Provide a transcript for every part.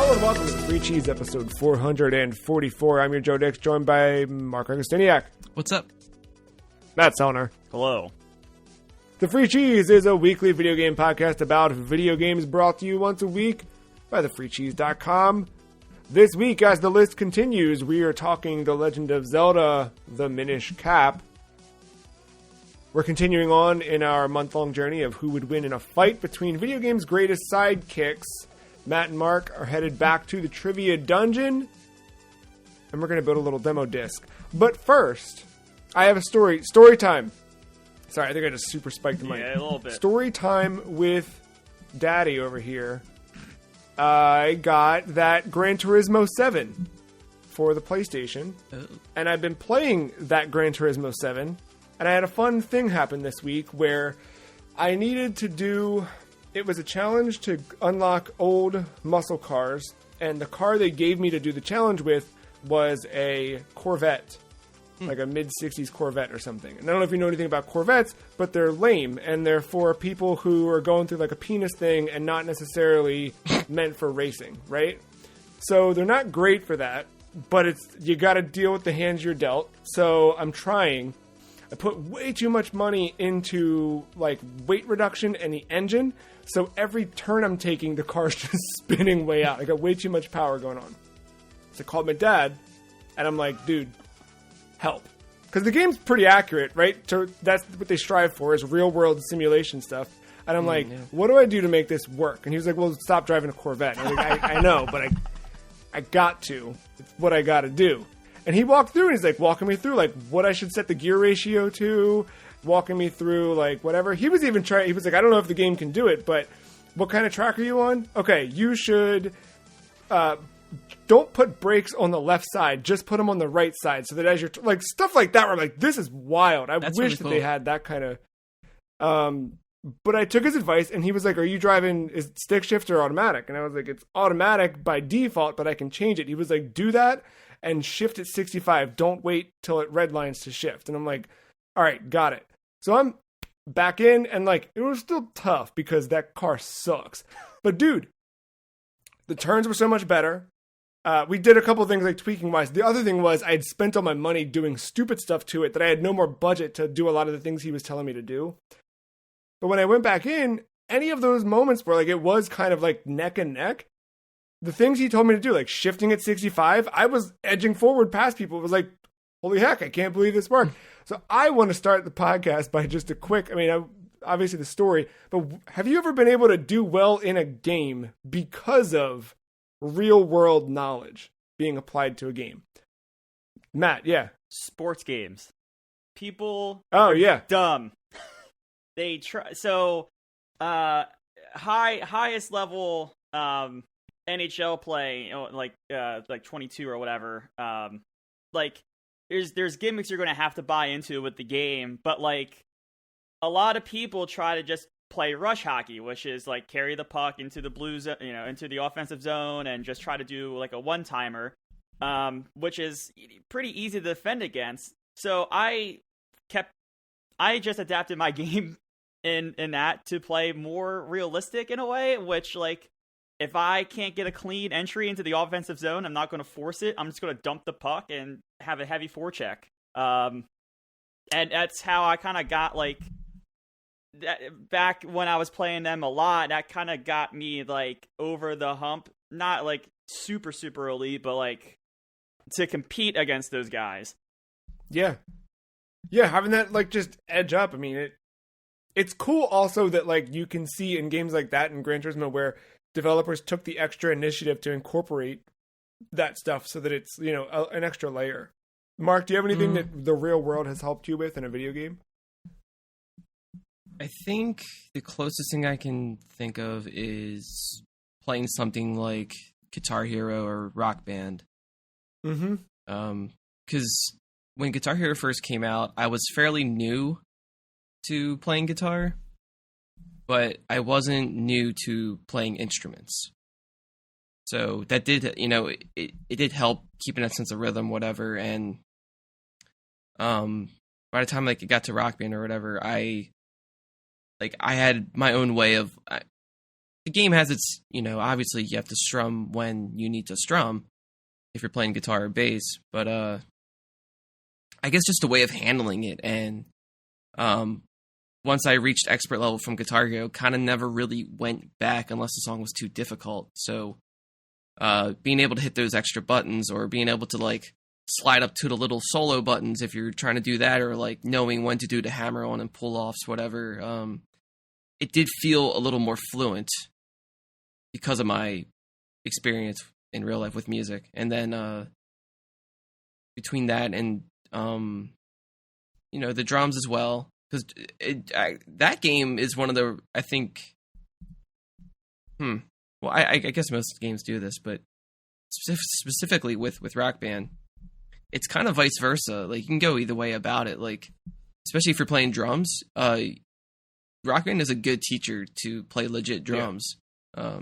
and welcome to the Free Cheese episode 444. I'm your Joe Dix, joined by Mark Augustiniak. What's up? Matt Sellner. Hello. The Free Cheese is a weekly video game podcast about video games brought to you once a week by thefreecheese.com. This week, as the list continues, we are talking The Legend of Zelda, the Minish Cap. We're continuing on in our month-long journey of who would win in a fight between video games' greatest sidekicks. Matt and Mark are headed back to the trivia dungeon, and we're going to build a little demo disc. But first, I have a story time. Sorry, I think I just super spiked the mic. Yeah, a little bit. Story time with Daddy over here. I got that Gran Turismo 7 for the PlayStation, and I've been playing that Gran Turismo 7, and I had a fun thing happen this week where I needed to do... It was a challenge to unlock old muscle cars, and the car they gave me to do the challenge with was a Corvette, like a mid-60s Corvette or something. And I don't know if you know anything about Corvettes, but they're lame, and they're for people who are going through like a penis thing and not necessarily meant for racing, right? So they're not great for that, but you got to deal with the hands you're dealt. So I'm trying. I put way too much money into like weight reduction and the engine. So every turn I'm taking, the car's just spinning way out. I got way too much power going on. So I called my dad, and I'm like, dude, help. Because the game's pretty accurate, right? So that's what they strive for, is real-world simulation stuff. And I'm like, what do I do to make this work? And he was like, well, stop driving a Corvette. And I was like, I know, but I got to. It's what I got to do. And he walked through, and he's like walking me through like what I should set the gear ratio to, walking me through like whatever. He was even trying. He was like, I don't know if the game can do it, but what kind of track are you on? Okay, you should don't put brakes on the left side, just put them on the right side, so that as you're like stuff like that. Where I'm like, this is wild. That's wish really cool. That they had that kind of. But I took his advice, and he was like, are you driving is stick shift or automatic? And I was like, it's automatic by default, but I can change it. He was like, do that and shift at 65. Don't wait till it redlines to shift. And I'm like, all right, got it. So I'm back in, and like, it was still tough because that car sucks. But dude, the turns were so much better. We did a couple of things like tweaking wise. The other thing was I had spent all my money doing stupid stuff to it that I had no more budget to do a lot of the things he was telling me to do. But when I went back in, any of those moments where like it was kind of like neck and neck, the things he told me to do, like shifting at 65, I was edging forward past people. It was like, holy heck, I can't believe this worked. So I want to start the podcast by just a quick, obviously the story, but have you ever been able to do well in a game because of real world knowledge being applied to a game? Matt, yeah. Sports games. People dumb. They try highest level NHL play, like 22 or whatever. Like there's gimmicks you're going to have to buy into with the game, but like a lot of people try to just play rush hockey, which is like carry the puck into the blue zone, into the offensive zone, and just try to do like a one-timer, which is pretty easy to defend against. So I just adapted my game in that to play more realistic in a way, which like if I can't get a clean entry into the offensive zone, I'm not going to force it. I'm just going to dump the puck and have a heavy forecheck. And that's how I kind of got like back when I was playing them a lot. That kind of got me like over the hump, not like super, super elite, but like to compete against those guys. Yeah. Yeah. Having that like just edge up. I mean, it's cool also that like you can see in games like that in Gran Turismo where developers took the extra initiative to incorporate that stuff so that it's, an extra layer. Mark, do you have anything that the real world has helped you with in a video game? I think the closest thing I can think of is playing something like Guitar Hero or Rock Band. Mm-hmm. Because when Guitar Hero first came out, I was fairly new to playing guitar, but I wasn't new to playing instruments. So that did, it did help keeping that sense of rhythm, whatever. And by the time it got to Rock Band or whatever, I had my own way of the game has its, obviously you have to strum when you need to strum if you're playing guitar or bass, but I guess just a way of handling it. And once I reached expert level from Guitar Hero, kind of never really went back unless the song was too difficult. So being able to hit those extra buttons, or being able to like slide up to the little solo buttons if you're trying to do that, or like knowing when to do the hammer on and pull offs, whatever, it did feel a little more fluent because of my experience in real life with music. And then between that and the drums as well, because that game is one of the, I think, well, I guess most games do this, but specifically with Rock Band, it's kind of vice versa. Like, you can go either way about it. Like, especially if you're playing drums, Rock Band is a good teacher to play legit drums. Yeah.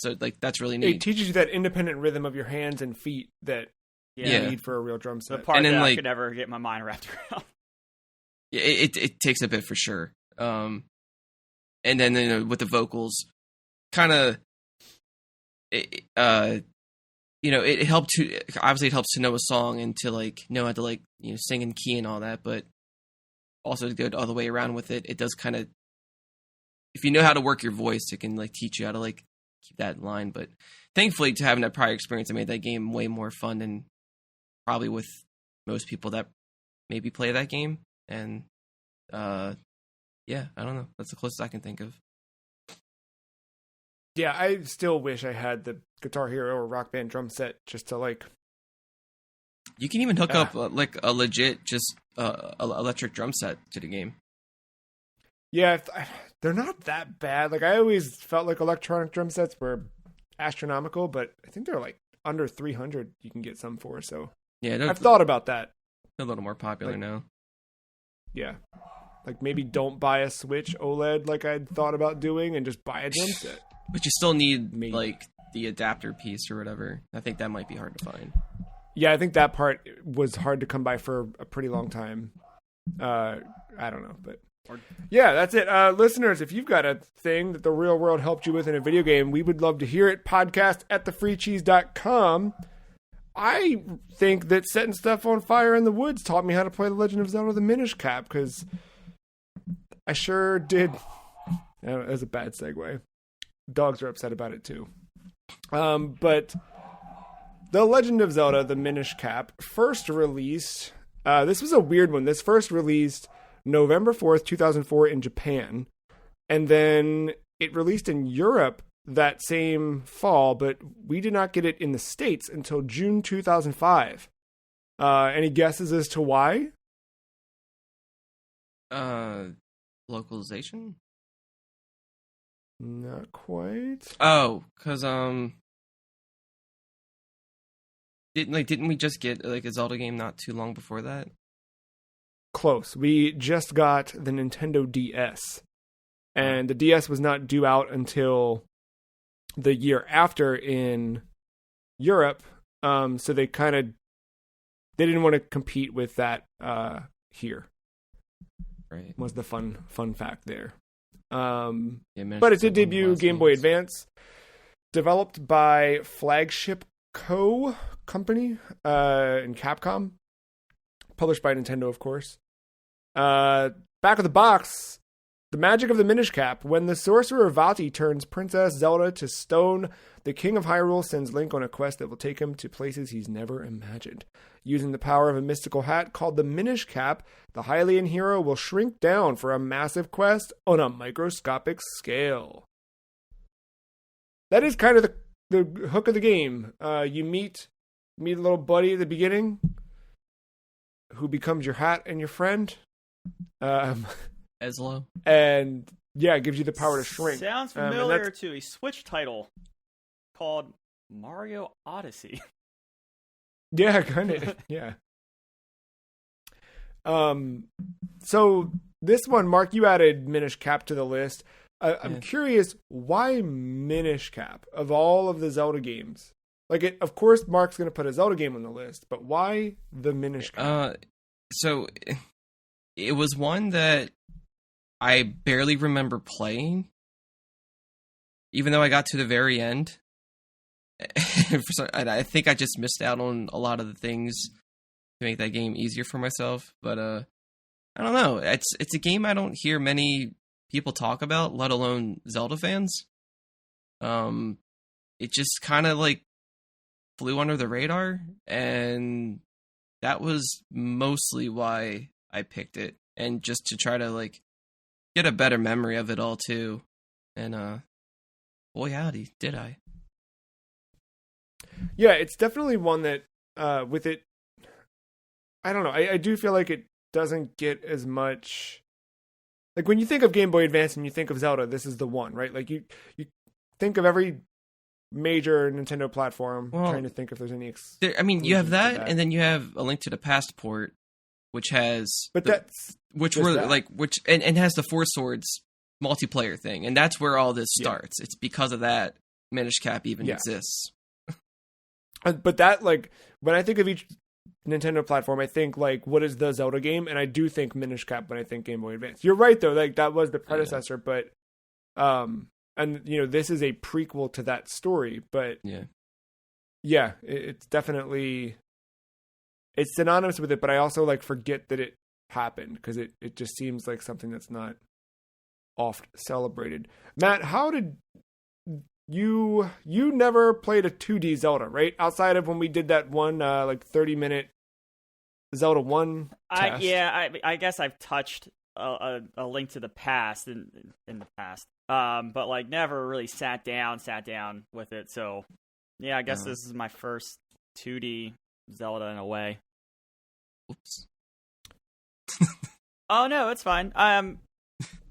So like that's really neat. It teaches you that independent rhythm of your hands and feet that you need for a real drum set. The part that I could never get my mind wrapped around. Yeah, it takes a bit for sure. And then with the vocals, kind of, it helped to, obviously it helps to know a song and to like know how to like sing in key and all that, but also to go all the way around with it. It does kind of, if you know how to work your voice, it can like teach you how to like keep that in line. But thankfully, to having that prior experience, it made that game way more fun than probably with most people that maybe play that game. And I don't know. That's the closest I can think of. Yeah, I still wish I had the Guitar Hero or Rock Band drum set just to like. You can even hook up like a legit just electric drum set to the game. Yeah, they're not that bad. Like, I always felt like electronic drum sets were astronomical, but I think they're like under 300 you can get some for. So yeah, I've thought about that. They're a little more popular now. Yeah. Like, maybe don't buy a Switch OLED like I'd thought about doing and just buy a drum set. But you still need like the adapter piece or whatever. I think that might be hard to find. Yeah, I think that part was hard to come by for a pretty long time. I don't know, but yeah, that's it. Listeners, if you've got a thing that the real world helped you with in a video game, we would love to hear it. podcast@thefreecheese.com. I think that setting stuff on fire in the woods taught me how to play The Legend of Zelda: The Minish Cap, because I sure did. That was a bad segue. Dogs are upset about it too. But The Legend of Zelda: The Minish Cap first released. This was a weird one. This first released November 4th, 2004 in Japan. And then it released in Europe that same fall, but we did not get it in the States until June 2005. Any guesses as to why? Localization? Not quite. Oh, because didn't we just get like a Zelda game not too long before that? Close. We just got the Nintendo DS, and the DS was not due out until the year after in Europe. So they didn't want to compete with that here. Right. Was the fun fact there. Yeah, but it did debut Game Boy Advance, developed by Flagship Company and Capcom, published by Nintendo, of course. Back of the box, the magic of the Minish Cap. When the sorcerer Vati turns Princess Zelda to stone, the King of Hyrule sends Link on a quest that will take him to places he's never imagined. Using the power of a mystical hat called the Minish Cap, the Hylian hero will shrink down for a massive quest on a microscopic scale. That is kind of the hook of the game. You meet a little buddy at the beginning who becomes your hat and your friend. Eslo. And yeah, it gives you the power to shrink. Sounds familiar to a Switch title called Mario Odyssey. Yeah, kind of. Yeah. So this one, Mark, you added Minish Cap to the list. I'm curious, why Minish Cap of all of the Zelda games? Like, of course, Mark's going to put a Zelda game on the list, but why the Minish Cap? So it was one that I barely remember playing. even though I got to the very end, I think I just missed out on a lot of the things to make that game easier for myself. But I don't know. It's a game I don't hear many people talk about, let alone Zelda fans. It just kind of like flew under the radar, and that was mostly why I picked it, and just to try to like get a better memory of it all too. And boy howdy, did I. Yeah, it's definitely one that with it, I don't know. I do feel like it doesn't get as much. Like when you think of Game Boy Advance and you think of Zelda, this is the one, right? Like you think of every major Nintendo platform, trying to think if there's any. You have that, and then you have A Link to the Past port, which has, and has the Four Swords multiplayer thing, and that's where all this starts. It's because of that Minish Cap even exists. But that, like, when I think of each Nintendo platform, I think like, what is the Zelda game? And I do think Minish Cap when I think Game Boy Advance. You're right though, like that was the predecessor, but and this is a prequel to that story, but it's definitely, it's synonymous with it, but I also like forget that it happened because it just seems like something that's not oft celebrated. Matt, how did you never played a 2D Zelda, right? Outside of when we did that one 30-minute Zelda 1 test. I guess I've touched a Link to the Past in the past. But like never really sat down with it. So yeah, I guess this is my first 2D Zelda in a way. Oops. Oh no, it's fine. I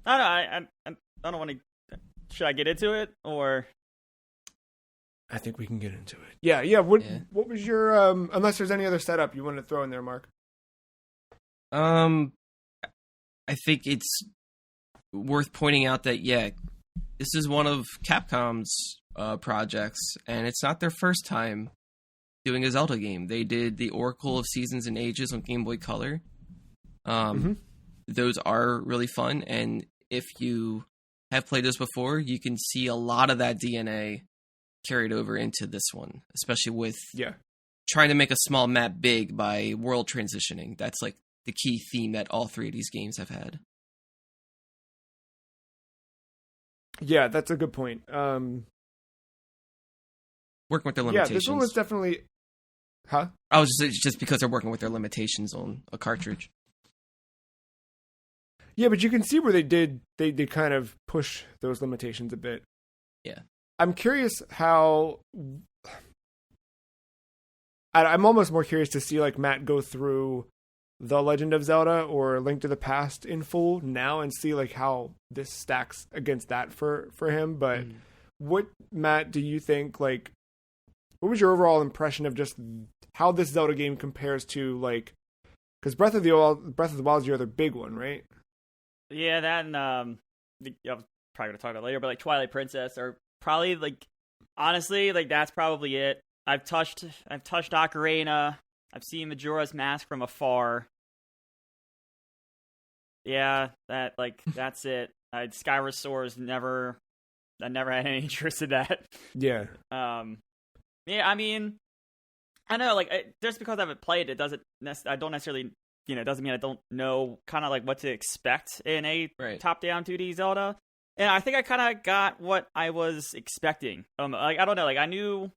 don't want to. Should I get into it or? I think we can get into it. Yeah. What was your unless there's any other setup you want to throw in there, Mark? I think it's worth pointing out that this is one of Capcom's projects, and it's not their first time doing a Zelda game. They did the Oracle of Seasons and Ages on Game Boy Color. Those are really fun, and if you have played those before, you can see a lot of that DNA carried over into this one, especially with trying to make a small map big by world transitioning. That's like the key theme that all three of these games have had. Yeah, that's a good point. Working with their limitations. Yeah, this one was definitely... Huh? I was just because they're working with their limitations on a cartridge. Yeah, but you can see where they did kind of push those limitations a bit. Yeah. I'm curious how... I'm almost more curious to see like Matt go through The Legend of Zelda or Link to the Past in full now and see like how this stacks against that for him. But what, Matt, do you think, like, what was your overall impression of just how this Zelda game compares to, like, because Breath of the Wild is your other big one, right? Yeah, that and I'm probably gonna talk about it later, but like Twilight Princess are probably like, honestly, like that's probably it. I've touched Ocarina. I've seen Majora's Mask from afar. Yeah, that's it. Skyward Sword I never had any interest in that. Yeah. Yeah, I mean, I know, like, just because I haven't played it I don't necessarily, doesn't mean I don't know kind of like what to expect in a top-down 2D Zelda. And I think I kind of got what I was expecting. Like, I don't know, like, I knew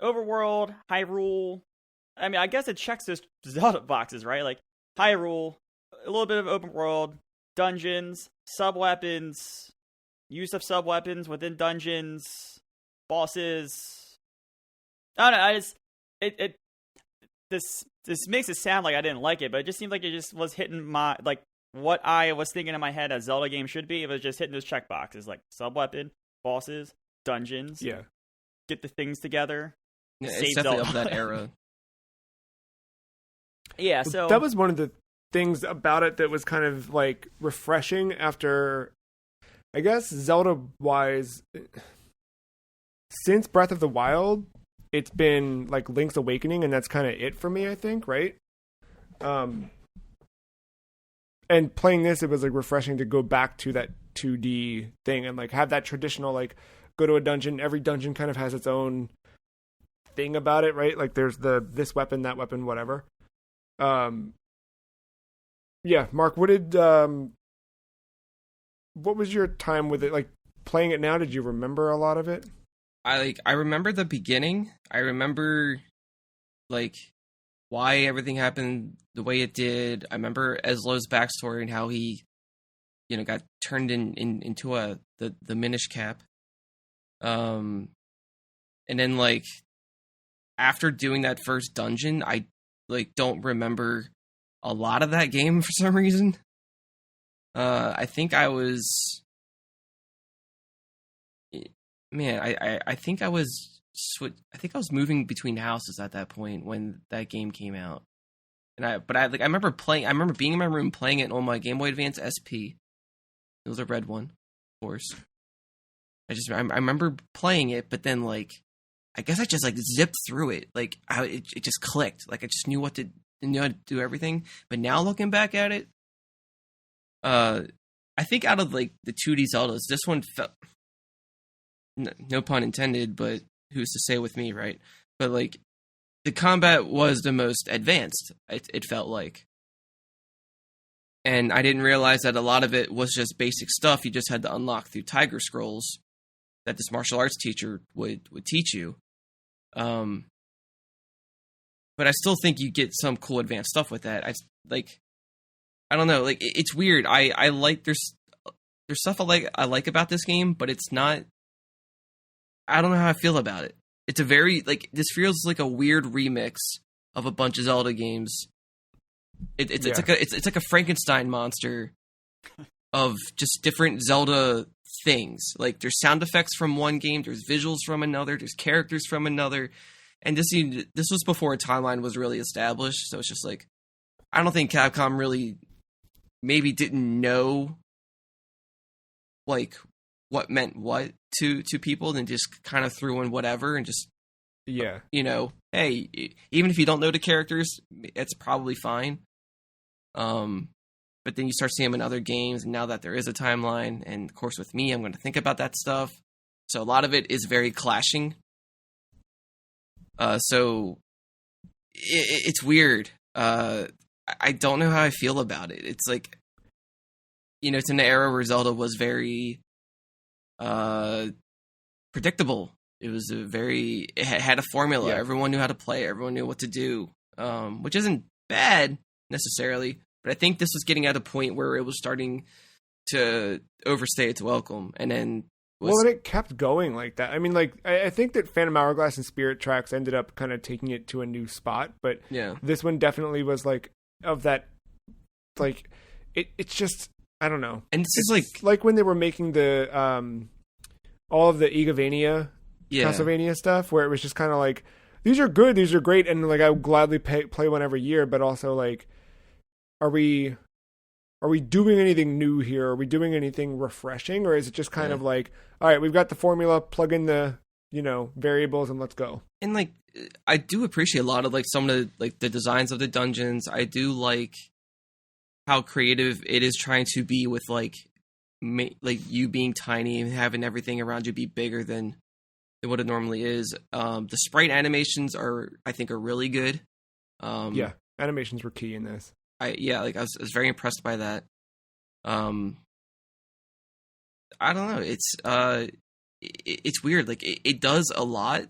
Overworld, Hyrule. I mean, I guess it checks those Zelda boxes, right? Like, Hyrule, a little bit of open world, dungeons, sub-weapons, use of sub-weapons within dungeons, bosses. I don't know, this makes it sound like I didn't like it, but it just seemed like it just was hitting my, like, what I was thinking in my head a Zelda game should be. It was just hitting those check boxes, like sub-weapon, bosses, dungeons. Yeah. Get the things together. Yeah, it's definitely of that era. Yeah, so... That was one of the things about it that was kind of, like, refreshing after, I guess, Zelda-wise, since Breath of the Wild, it's been, like, Link's Awakening, and that's kind of it for me, I think, right? And playing this, it was, like, refreshing to go back to that 2D thing and, like, have that traditional, like, go to a dungeon. Every dungeon kind of has its own thing about it, right? Like there's this weapon, that weapon, whatever. Yeah, Mark, what was your time with it? Like playing it now, did you remember a lot of it? I remember the beginning. I remember like why everything happened the way it did. I remember Eslow's backstory and how he, got turned into the Minish Cap. And then like after doing that first dungeon, I like don't remember a lot of that game for some reason. I think I was, I think I was moving between houses at that point when that game came out. And I remember being in my room playing it on my Game Boy Advance SP. It was a red one, of course. I remember playing it, but then like, I guess I just like zipped through it. Like it just clicked. Like I just knew how to do everything. But now looking back at it, I think out of like the 2D Zeldas, this one felt, no pun intended, but who's to say with me, right? But like the combat was the most advanced, it felt like. And I didn't realize that a lot of it was just basic stuff you just had to unlock through Tiger Scrolls that this martial arts teacher would teach you. But I still think you get some cool advanced stuff with that. I don't know, like it's weird. I like there's stuff I like about this game, but it's not. I don't know how I feel about it. It's a very like this feels like a weird remix of a bunch of Zelda games. It's like a Frankenstein monster of just different Zelda things. Like there's sound effects from one game, there's visuals from another, there's characters from another. And this was before a timeline was really established, so it's just like I don't think Capcom really maybe didn't know like what meant what to people, and just kind of threw in whatever and just hey, even if you don't know the characters, it's probably fine. But then you start seeing them in other games, and now that there is a timeline, and of course with me, I'm going to think about that stuff. So a lot of it is very clashing. So it's weird. I don't know how I feel about it. It's like, it's in the era where Zelda was very predictable. It was it had a formula. Yeah. Everyone knew how to play. Everyone knew what to do, which isn't bad necessarily. But I think this was getting at a point where it was starting to overstay its welcome, and then. And it kept going like that. I mean, like, I think that Phantom Hourglass and Spirit Tracks ended up kind of taking it to a new spot, but this one definitely was like of that. Like, it's just I don't know. And this is like when they were making the all of the Igavania, Castlevania stuff, where it was just kind of like, these are good, these are great, and like I would gladly play one every year, but also like, are we doing anything new here? Are we doing anything refreshing, or is it just kind of like, all right, we've got the formula, plug in the variables, and let's go? And like, I do appreciate a lot of like some of the like the designs of the dungeons. I do like how creative it is trying to be with like you being tiny and having everything around you be bigger than what it normally is. The sprite animations I think are really good. Animations were key in this. I was very impressed by that. I don't know. It's weird. Like it does a lot,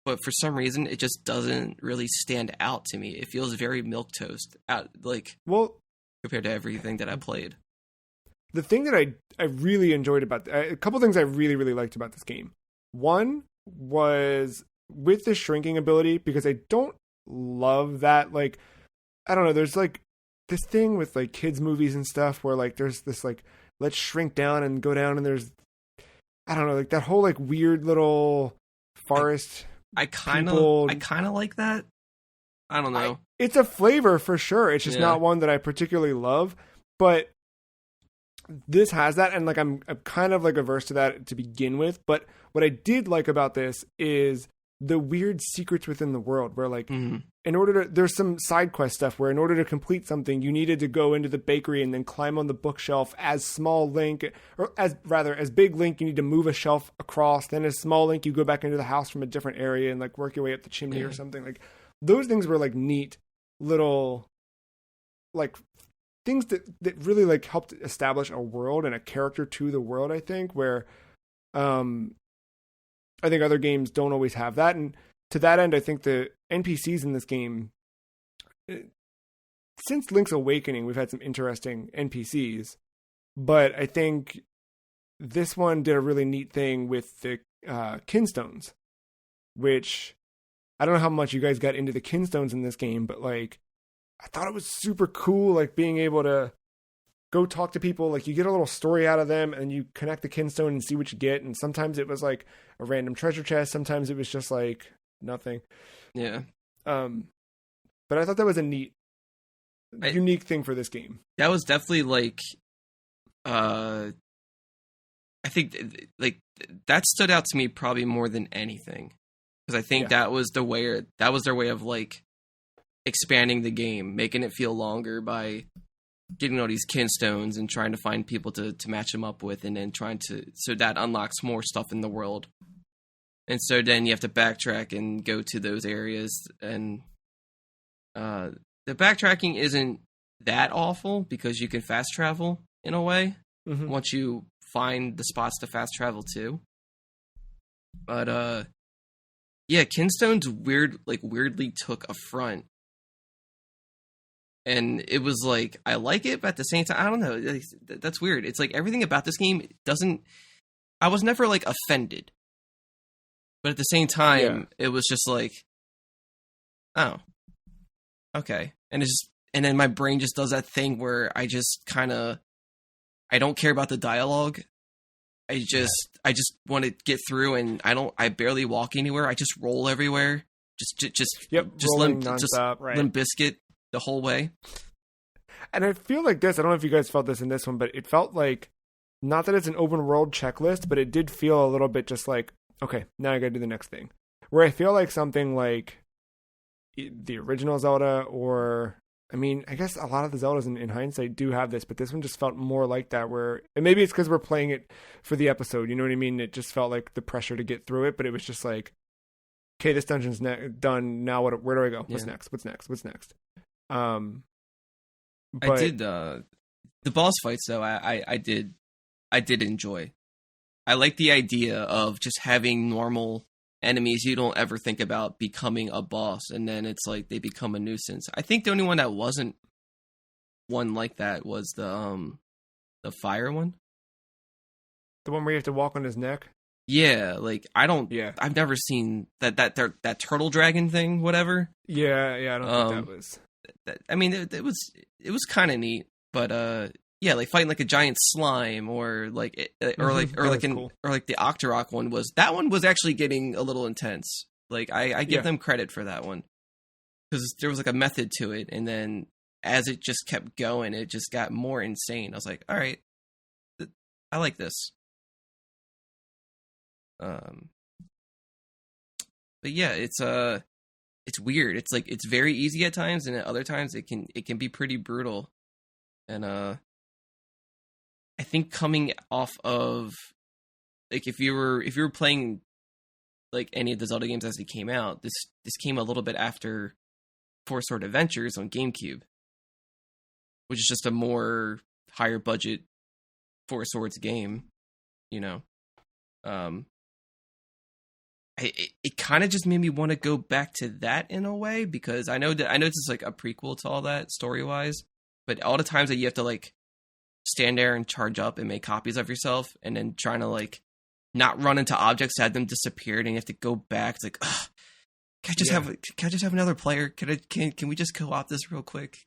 but for some reason it just doesn't really stand out to me. It feels very milquetoast compared to everything that I played. The thing that I really enjoyed about a couple things I really, really liked about this game. One was with the shrinking ability, because I don't love that. Like, I don't know, there's like this thing with like kids movies and stuff where like there's this like, let's shrink down and go down, and there's, I don't know, like that whole like weird little forest. I kind of like that. I don't know. It's a flavor for sure. It's just not one that I particularly love, but this has that, and like I'm kind of like averse to that to begin with. But what I did like about this is the weird secrets within the world where like Mm-hmm. in order to, there's some side quest stuff where in order to complete something, you needed to go into the bakery and then climb on the bookshelf as small Link, or as big Link, you need to move a shelf across. Then as small Link, you go back into the house from a different area and like work your way up the chimney or something. Like those things were like neat little like things that really like helped establish a world and a character to the world, I think, where I think other games don't always have that. And to that end, I think the NPCs in this game, since Link's Awakening, we've had some interesting NPCs, but I think this one did a really neat thing with the kinstones, which I don't know how much you guys got into the kinstones in this game, but like I thought it was super cool, like being able to go talk to people, like you get a little story out of them and you connect the kinstone and see what you get. And sometimes it was like a random treasure chest. Sometimes it was just like nothing. Yeah. But I thought that was a neat, unique thing for this game. That was definitely like, I think like that stood out to me probably more than anything. Because I think that was their way of like expanding the game, making it feel longer by getting all these kinstones and trying to find people to match them up with, and then so that unlocks more stuff in the world. And so then you have to backtrack and go to those areas, and the backtracking isn't that awful because you can fast travel in a way once you find the spots to fast travel to. But yeah, kinstones weirdly took a front. And it was like, I like it, but at the same time, I don't know. That's weird. It's like everything about this game I was never like offended. But at the same time, it was just like, oh, okay. And then my brain just does that thing where I just I don't care about the dialogue. I just want to get through, and I barely walk anywhere. I just roll everywhere. Just Limp Bizkit the whole way. And I feel like this, I don't know if you guys felt this in this one, but it felt like, not that it's an open world checklist, but it did feel a little bit just like, okay, now I gotta do the next thing. Where I feel like something like the original Zelda, or I mean, I guess a lot of the Zeldas in hindsight do have this, but this one just felt more like that, where, and maybe it's because we're playing it for the episode, you know what I mean? It just felt like the pressure to get through it, but it was just like, okay, this dungeon's done, now where do I go? What's next? But I did the boss fights though. I did enjoy. I like the idea of just having normal enemies you don't ever think about becoming a boss, and then it's like they become a nuisance. I think the only one that wasn't one like that was the fire one. The one where you have to walk on his neck. Yeah, like I've never seen that turtle dragon thing. Whatever. Yeah. I don't think that was. I mean, it was kind of neat, but yeah, like fighting like a giant slime, or like the Octorok one was actually getting a little intense. Like I give them credit for that one, because there was like a method to it, and then as it just kept going, it just got more insane. I was like, all right, I like this. But yeah, it's weird. It's like it's very easy at times, and at other times it can be pretty brutal. And I think coming off of like if you were playing like any of the Zelda games as they came out, this came a little bit after Four Sword Adventures on GameCube, which is just a more higher budget Four Swords game, you know. It kind of just made me want to go back to that in a way, because I know this is like a prequel to all that story wise, but all the times that you have to like stand there and charge up and make copies of yourself, and then trying to like not run into objects, have them disappear, and you have to go back. It's like, ugh, can I just have another player? Can we just co-op this real quick?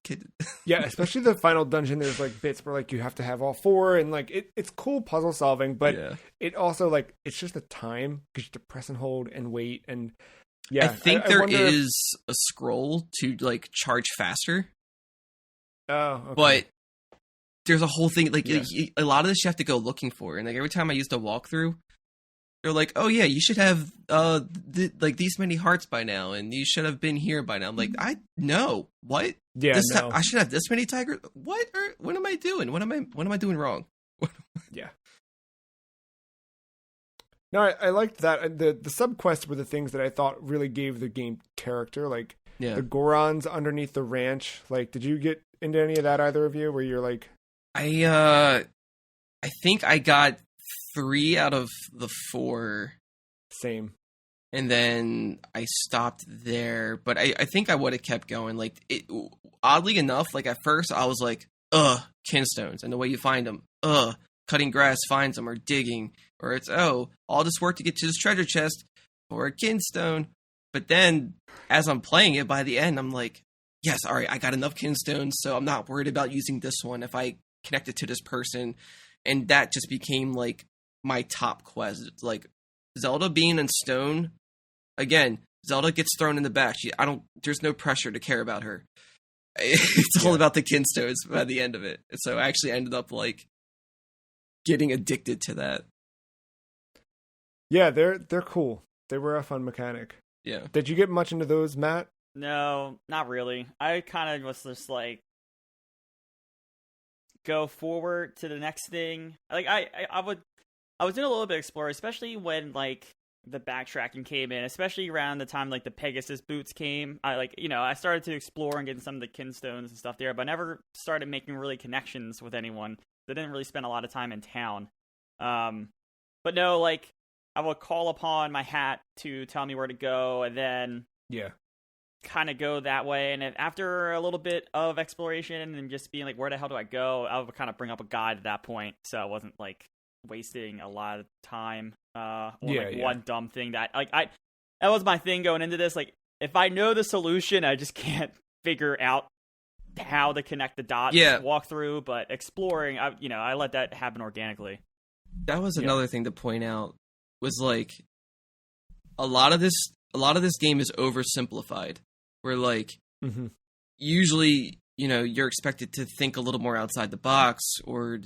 Yeah, especially the final dungeon. There's like bits where like you have to have all four, and like it's cool puzzle solving, but it also like it's just a time, because you have to press and hold and wait, and I think there is a scroll to like charge faster. Oh, okay. But there's a whole thing like a lot of this you have to go looking for, and like every time I used a walkthrough, they're like, oh yeah, you should have like these many hearts by now, and you should have been here by now. I'm like, I no, what? Yeah, no. I should have this many tigers. What am I doing? What am I doing wrong? Yeah. No, I liked that. The subquests were the things that I thought really gave the game character. Like the Gorons underneath the ranch. Like, did you get into any of that, either of you? Where you're like, I think I got 3 out of the 4. Same. And then I stopped there, but I think I would have kept going. Like, oddly enough, like at first I was like, kinstones, and the way you find them, cutting grass finds them, or digging, or it's, all this work to get to this treasure chest for a kinstone. But then, as I'm playing it, by the end, I'm like, yes, all right, I got enough kinstones, so I'm not worried about using this one if I connect it to this person. And that just became, like, my top quest. It's like, Zelda being in stone, again, Zelda gets thrown in the back. There's no pressure to care about her. It's all about the kinstones by the end of it. And so I actually ended up, like, getting addicted to that. Yeah, they're cool. They were a fun mechanic. Yeah. Did you get much into those, Matt? No, not really. I kind of was just like, go forward to the next thing. Like I was doing a little bit of exploring, especially when like the backtracking came in, especially around the time like the Pegasus boots came. I started to explore and get some of the kinstones and stuff there, but I never started making really connections with anyone. I didn't really spend a lot of time in town. But no, like I would call upon my hat to tell me where to go, and then kind of go that way. And after a little bit of exploration and just being like, where the hell do I go? I would kind of bring up a guide at that point, so I wasn't like wasting a lot of time one dumb thing that that was my thing going into this. Like, if I know the solution, I just can't figure out how to connect the dots, walk through. But exploring, I let that happen organically. That was another thing to point out, was like a lot of this game is oversimplified. Where like usually, you're expected to think a little more outside the box or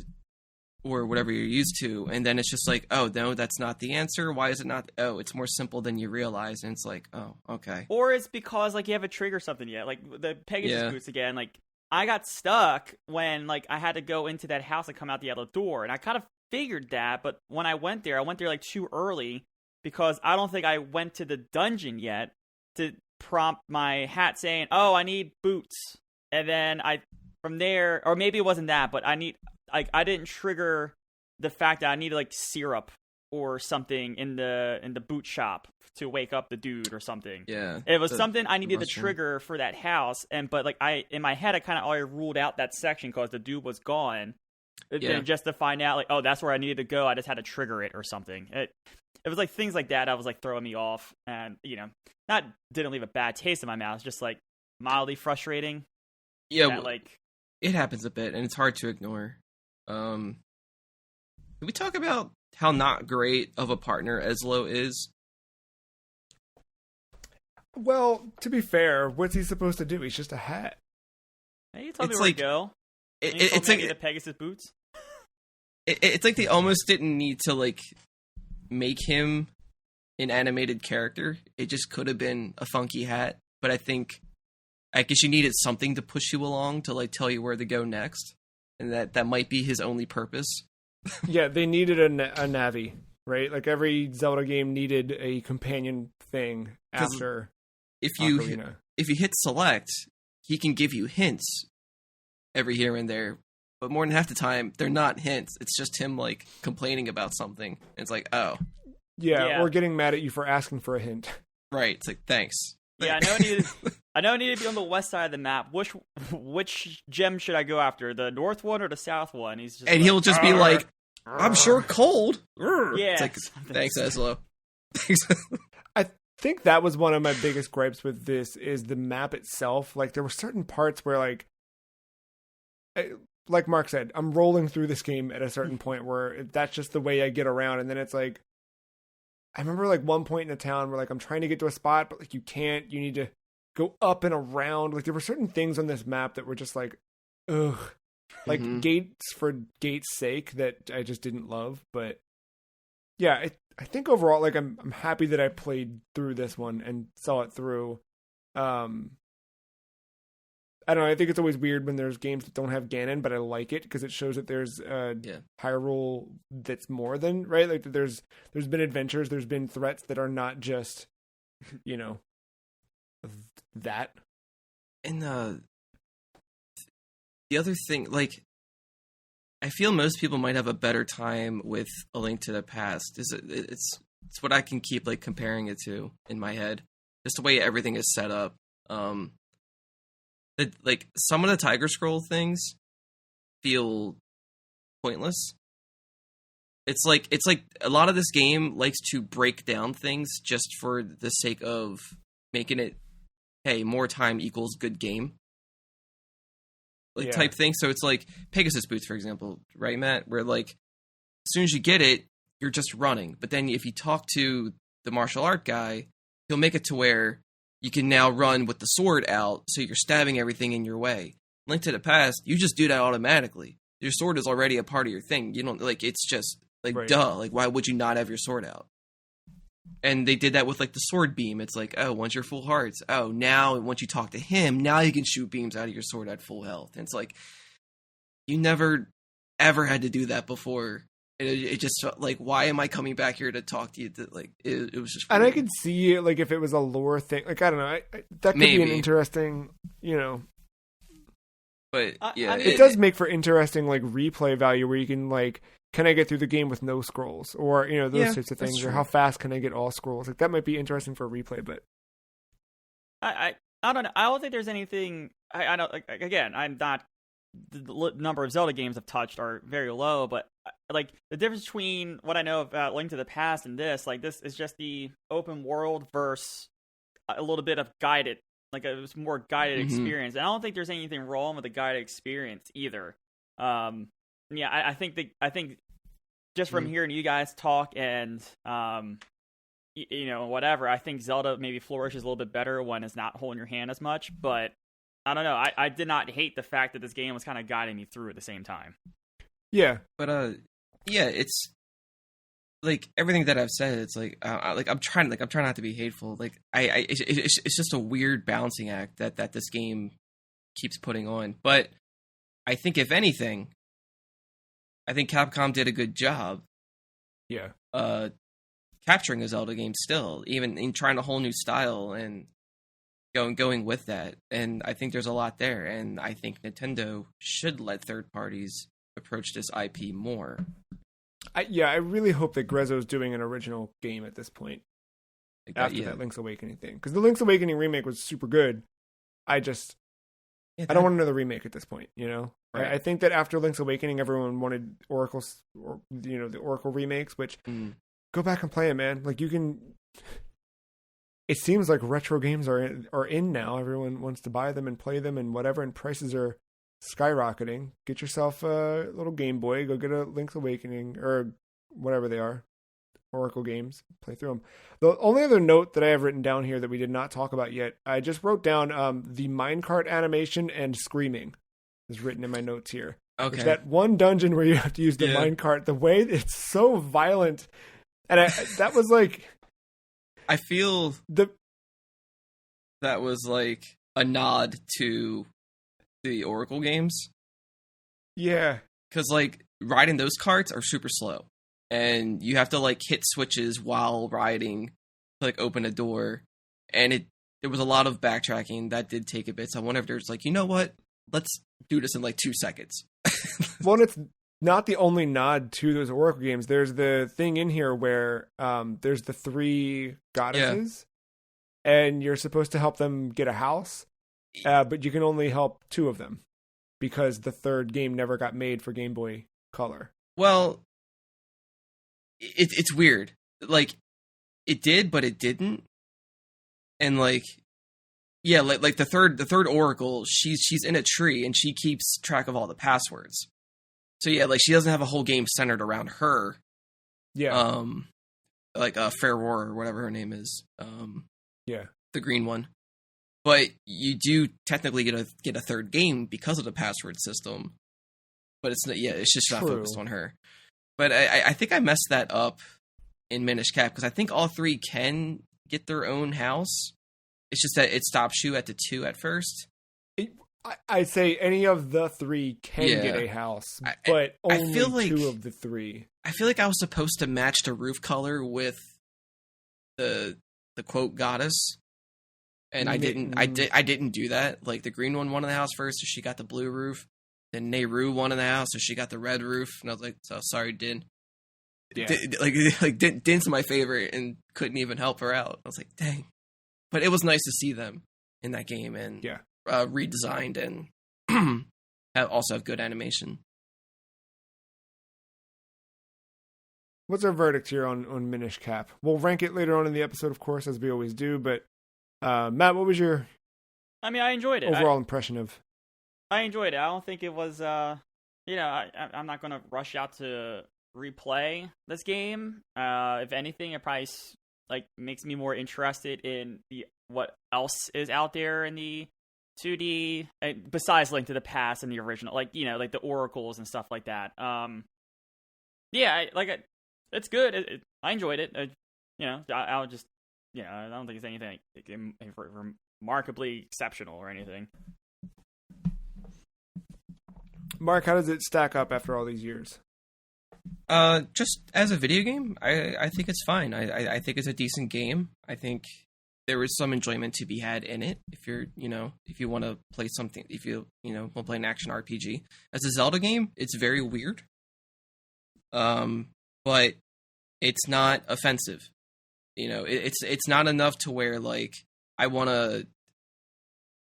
whatever you're used to, and then it's just like, oh no, that's not the answer. Why is it not? Oh, it's more simple than you realize, and it's like, oh, okay. Or it's because like you haven't triggered something yet, like the Pegasus boots again. Like I got stuck when like I had to go into that house and come out the other door, and I kind of figured that, but when I went there like too early because I don't think I went to the dungeon yet to prompt my hat saying, oh, I need boots, and then from there, or maybe it wasn't that, but I didn't trigger the fact that I needed like syrup or something in the boot shop to wake up the dude or something. Yeah. It was something I needed to trigger for that house, but like in my head I kind of already ruled out that section because the dude was gone. Then just to find out like, oh, that's where I needed to go, I just had to trigger it or something. It was like things like that I was like throwing me off, and didn't leave a bad taste in my mouth, just like mildly frustrating. Yeah, it happens a bit, and it's hard to ignore. Can we talk about how not great of a partner Eslo is? Well, to be fair, what's he supposed to do? He's just a hat. Hey, you told me where to go. It's like the Pegasus boots. It's like they almost didn't need to like make him an animated character. It just could have been a funky hat. But I guess you needed something to push you along to like tell you where to go next, and that might be his only purpose. Yeah, they needed a Navi, right? Like every Zelda game needed a companion thing after. If you hit select, he can give you hints every here and there, but more than half the time they're not hints. It's just him like complaining about something. And it's like, oh, yeah, or getting mad at you for asking for a hint. Right. It's like, thanks. Yeah, I know I needed to be on the west side of the map. Which gem should I go after? The north one or the south one? He'll just be like, I'm sure cold. Yeah. It's like, thanks, Eslo. I think that was one of my biggest gripes with this is the map itself. Like there were certain parts where like Mark said, I'm rolling through this game at a certain point where that's just the way I get around. And then it's like, I remember like one point in a town where like I'm trying to get to a spot, but like you can't, you need to go up and around. Like there were certain things on this map that were just like, ugh, like gates for gate's sake that I just didn't love. But yeah, think overall, like I'm happy that I played through this one and saw it through. I don't know. I think it's always weird when there's games that don't have Ganon, but I like it because it shows that there's Hyrule that's more than right. Like there's been adventures, there's been threats that are not just, that. And the other thing, like, I feel most people might have a better time with A Link to the Past. It's what I can keep like comparing it to in my head, just the way everything is set up. Like some of the Tiger Scroll things feel pointless. It's like a lot of this game likes to break down things just for the sake of making it, hey, more time equals good game. Type thing. So it's like Pegasus boots, for example, right, Matt? Where like as soon as you get it, you're just running. But then if you talk to the martial art guy, he'll make it to where you can now run with the sword out, so you're stabbing everything in your way. Link to the Past, you just do that automatically. Your sword is already a part of your thing. You don't like it's just like duh. Like why would you not have your sword out? And they did that with like the sword beam. It's like, oh, once you're full hearts, oh, now once you talk to him, now you can shoot beams out of your sword at full health. And it's like you never ever had to do that before. It just felt like, why am I coming back here to talk to you? Like it was just weird. And I could see like if it was a lore thing, like I don't know, that could be an interesting, But yeah, it does make for interesting like replay value where you can like, can I get through the game with no scrolls, or those types of things, or how fast can I get all scrolls? Like that might be interesting for a replay, but I don't know. I don't think there's anything. I don't like, again. I'm not. The number of Zelda games I've touched are very low, but like the difference between what I know about Link to the Past and this is just the open world versus a little bit of guided, like it was more guided experience. And I don't think there's anything wrong with the guided experience either. I think just from hearing you guys talk and whatever, I think Zelda maybe flourishes a little bit better when it's not holding your hand as much, but I don't know. I did not hate the fact that this game was kind of guiding me through at the same time. Yeah, but it's like everything that I've said. It's like I'm trying not to be hateful. Like it's just a weird balancing act that this game keeps putting on. But I think if anything, I think Capcom did a good job. Yeah. Capturing a Zelda game still, even in trying a whole new style and going with that. And I think there's a lot there. And I think Nintendo should let third parties approach this IP more. I really hope that Grezzo's doing an original game at this point. After that Link's Awakening thing. Because the Link's Awakening remake was super good. I don't want another remake at this point, Right. I think that after Link's Awakening, everyone wanted Oracle's, or the Oracle remakes, which go back and play it, man. Like you can. It seems like retro games are in now. Everyone wants to buy them and play them and whatever, and prices are skyrocketing. Get yourself a little Game Boy. Go get a Link's Awakening or whatever they are, Oracle games. Play through them. The only other note that I have written down here that we did not talk about yet, I just wrote down the minecart animation and screaming is written in my notes here. Okay. There's that one dungeon where you have to use the minecart. The way it's so violent, and that was like. I feel that was like a nod to the Oracle games. Yeah. Because like riding those carts are super slow. And you have to like hit switches while riding to like open a door. And there was a lot of backtracking that did take a bit. So I wonder if there's like, you know what? Let's do this in like 2 seconds. Well, it's not the only nod to those Oracle games. There's the thing in here where there's the 3 goddesses, and you're supposed to help them get a house, but you can only help 2 of them because the 3rd game never got made for Game Boy Color. Well, it's weird. Like, it did, but it didn't. And like, yeah, like the third Oracle, she's in a tree and she keeps track of all the passwords. So yeah, like she doesn't have a whole game centered around her. Yeah. Like Fair War or whatever her name is. Yeah. The green one. But you do technically get a 3rd game because of the password system. But it's just not focused on her. But I think I messed that up in Minish Cap, because I think all 3 can get their own house. It's just that it stops you at the 2 at first. I'd say any of the 3 can get a house, but only I feel like 2 of the 3. I feel like I was supposed to match the roof color with the quote goddess, and I didn't. I didn't do that. Like the green one wanted the house first, so she got the blue roof. Then Nehru wanted the house, so she got the red roof. And I was like, "So sorry, Din." Yeah. Din's my favorite, and couldn't even help her out. I was like, "Dang!" But it was nice to see them in that game, and redesigned, and also have good animation. What's our verdict here on Minish Cap? We'll rank it later on in the episode, of course, as we always do. But Matt, what was your? I mean, I enjoyed it. Overall impression of. I enjoyed it. I don't think it was. I'm not going to rush out to replay this game. If anything, it probably makes me more interested in what else is out there in the 2D besides Link to the Past and the original, like the oracles and stuff like that. It's good. I enjoyed it. I'll just I don't think it's anything remarkably exceptional or anything. Mark, how does it stack up after all these years? Just as a video game, I think it's fine. I think it's a decent game. I think there is some enjoyment to be had in it if you're, if you want to play something, if you want to play an action RPG. As a Zelda game, it's very weird. But it's not offensive. It's not enough to where like I want to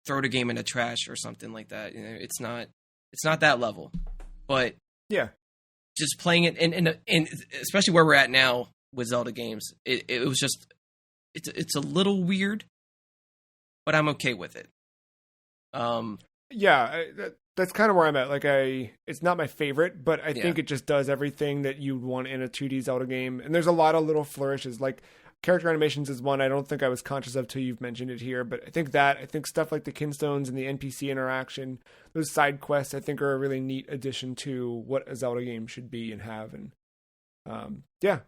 throw the game in the trash or something like that. It's not that level. But yeah, just playing it and especially where we're at now with Zelda games, it was just it's a little weird, but I'm okay with it. That's kind of where I'm at. Like it's not my favorite, but I think it just does everything that you'd want in a 2D Zelda game. And there's a lot of little flourishes. Like character animations is one I don't think I was conscious of till you've mentioned it here. But I think stuff like the kinstones and the NPC interaction, those side quests, I think are a really neat addition to what a Zelda game should be and have. And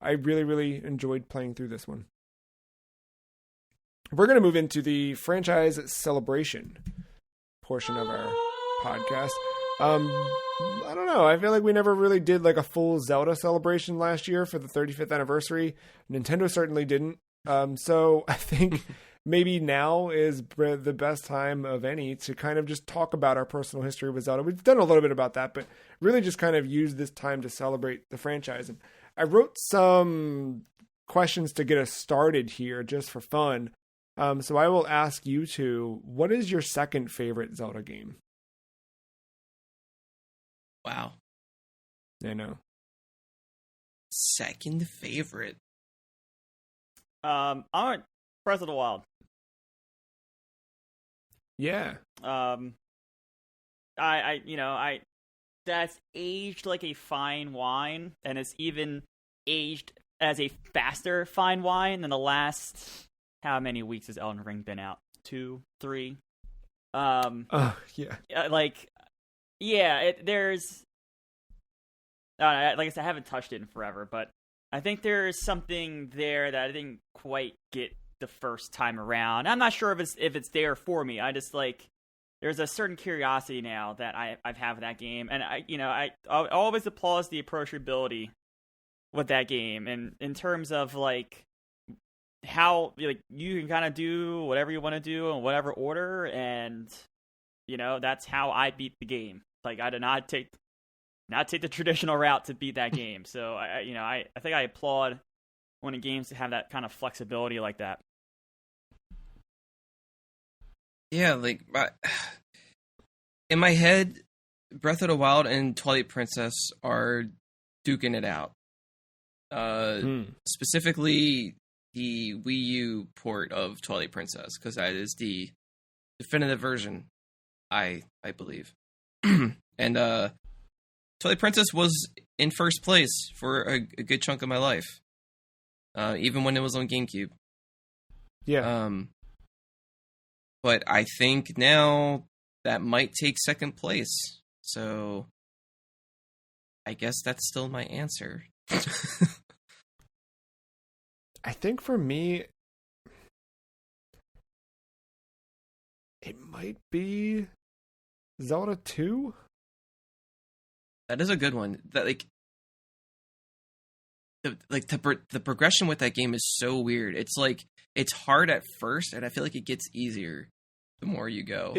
I really, really enjoyed playing through this one. We're going to move into the franchise celebration portion of our podcast. I don't know. I feel like we never really did like a full Zelda celebration last year for the 35th anniversary. Nintendo certainly didn't. So I think maybe now is the best time of any to kind of just talk about our personal history with Zelda. We've done a little bit about that, but really just kind of use this time to celebrate the franchise. And I wrote some questions to get us started here just for fun. So I will ask you two, what is your second favorite Zelda game? Wow. I know. Second favorite. I'm at Breath of the Wild. Yeah. I that's aged like a fine wine, and it's even aged as a faster fine wine than the last. How many weeks has Elden Ring been out? 2, 3? There's... like I said, I haven't touched it in forever, but I think there's something there that I didn't quite get the first time around. I'm not sure if it's there for me. I just, there's a certain curiosity now that I've had with that game, and I always applaud the approachability with that game, and in terms of, how you can kind of do whatever you want to do in whatever order, and that's how I beat the game. I did not take the traditional route to beat that game. So I think I applaud when games have that kind of flexibility like that. Yeah, in my head, Breath of the Wild and Twilight Princess are duking it out. Specifically the Wii U port of Twilight Princess, because that is the definitive version, I believe. And Twilight Princess was in first place for a good chunk of my life, even when it was on GameCube. Yeah. But I think now that might take second place, so I guess that's still my answer. I think for me, it might be Zelda 2. That is a good one. That the progression with that game is so weird. It's like it's hard at first, and I feel like it gets easier the more you go.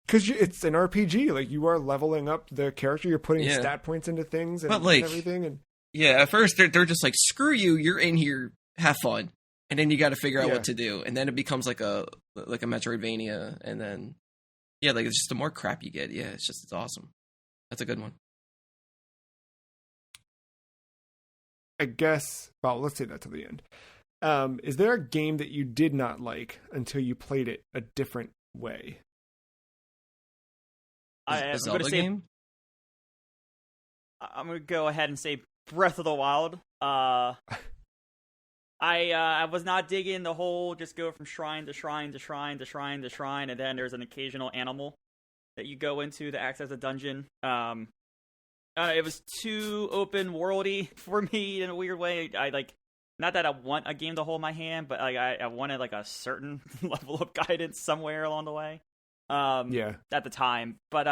Because it's an RPG. Like, you are leveling up the character. You're putting stat points into things and everything. And at first they're just like, screw you. You're in here. Have fun. And then you got to figure out what to do. And then it becomes like a Metroidvania. And then like it's just the more crap you get. Yeah, it's awesome. That's a good one. I guess, well, let's say that to the end. Is there a game that you did not like until you played it a different way? A Zelda game? I'm going to go ahead and say Breath of the Wild. I was not digging the whole just go from shrine to shrine to shrine to shrine to shrine, and then there's an occasional animal that you go into to access a dungeon. It was too open worldy for me in a weird way. Not that I want a game to hold my hand, but I wanted like a certain level of guidance somewhere along the way. At the time, but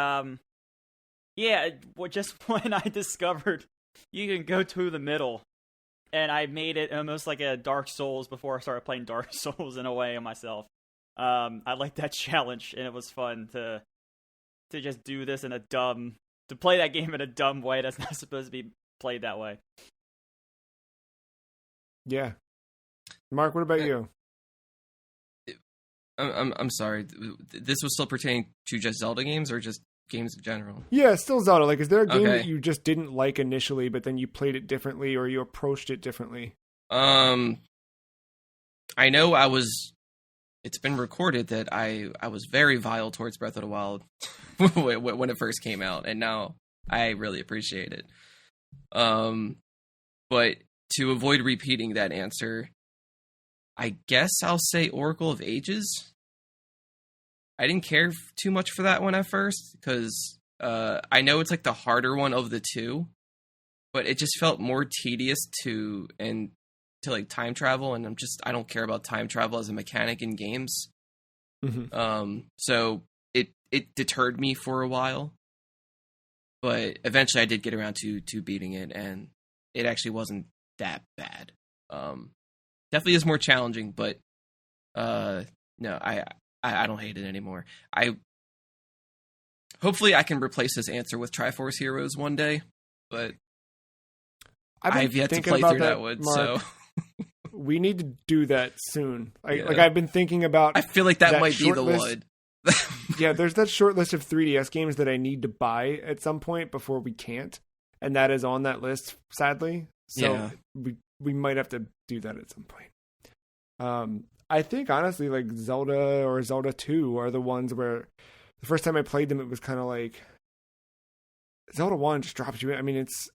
just when I discovered you can go to the middle, and I made it almost like a Dark Souls before I started playing Dark Souls in a way on myself. I liked that challenge, and it was fun to just do this to play that game in a dumb way that's not supposed to be played that way. Yeah. Mark, what about you? I'm sorry. This was still pertaining to just Zelda games or just games in general? Yeah, still Zelda. Like, is there a game that you just didn't like initially, but then you played it differently or you approached it differently? I know it's been recorded that I was very vile towards Breath of the Wild when it first came out, and now I really appreciate it. But to avoid repeating that answer, I guess I'll say Oracle of Ages. I didn't care too much for that one at first, because I know it's like the harder one of the two, but it just felt more tedious to like time travel, and I don't care about time travel as a mechanic in games. Mm-hmm. So it deterred me for a while, but eventually I did get around to beating it, and it actually wasn't that bad. Definitely is more challenging, but no, I don't hate it anymore. Hopefully I can replace this answer with Triforce Heroes one day, but I've yet to play through that one, Mark. So we need to do that soon. Like I've been thinking about. I feel like that might be the one. Yeah, there's that short list of 3DS games that I need to buy at some point before we can't, and that is on that list, sadly. So we might have to do that at some point. I think honestly, like Zelda or Zelda 2 are the ones where the first time I played them, it was kind of like Zelda 1 just drops you in. I mean, it's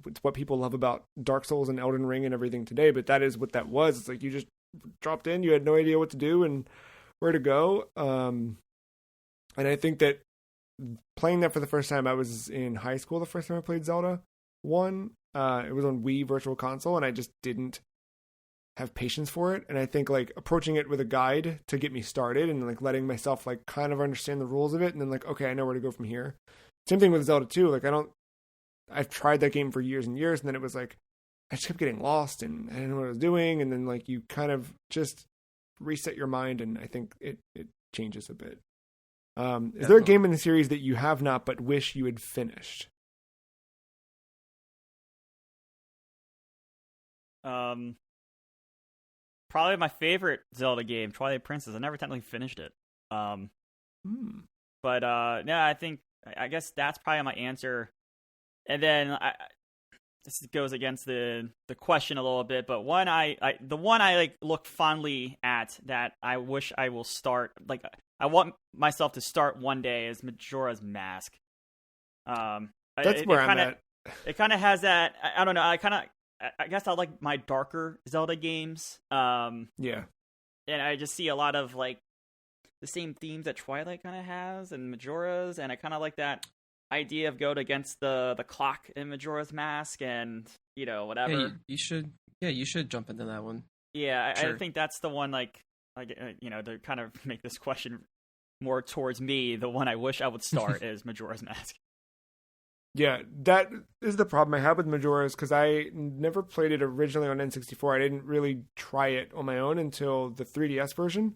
it's what people love about Dark Souls and Elden Ring and everything today, but that is what that was. It's like you just dropped in, you had no idea what to do and where to go. And I think that playing that for the first time, I was in high school the first time I played Zelda 1. It was on Wii Virtual Console, and I just didn't have patience for it. And I think like approaching it with a guide to get me started and like letting myself like kind of understand the rules of it, and then like, okay, I know where to go from here. Same thing with Zelda 2. Like I've tried that game for years and years, and then it was like I just kept getting lost and I didn't know what I was doing, and then like you kind of just reset your mind, and I think it changes a bit. Is there a game in the series that you have not but wish you had finished? Probably my favorite Zelda game, Twilight Princess. I never technically finished it. But I guess that's probably my answer. And then this goes against the question a little bit, but the one I like look fondly at that I wish I will start, like I want myself to start one day, is Majora's Mask. That's where I'm at. It kind of has that. I don't know. I guess I like my darker Zelda games. Yeah. And I just see a lot of like the same themes that Twilight kind of has and Majora's, and I kind of like that idea of going against the clock in Majora's Mask and whatever. Yeah, you should. Yeah, you should jump into that one. Yeah, Sure. I think that's the one. Like to kind of make this question more towards me, the one I wish I would start is Majora's Mask. Yeah, that is the problem I have with Majora's, because I never played it originally on N64. I didn't really try it on my own until the 3DS version.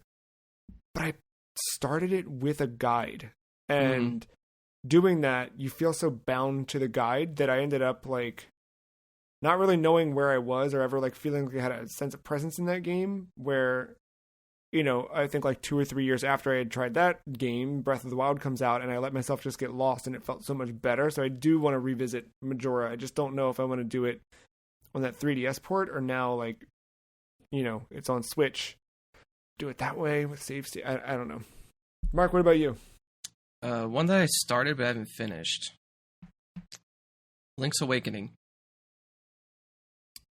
But I started it with a guide. And doing that, you feel so bound to the guide that I ended up, like, not really knowing where I was or ever, like, feeling like I had a sense of presence in that game, where, I think like 2 or 3 years after I had tried that game, Breath of the Wild comes out, and I let myself just get lost, and it felt so much better. So I do want to revisit Majora. I just don't know if I want to do it on that 3DS port, or now, like, it's on Switch. Do it that way with save state. I don't know. Mark, what about you? One that I started but haven't finished. Link's Awakening.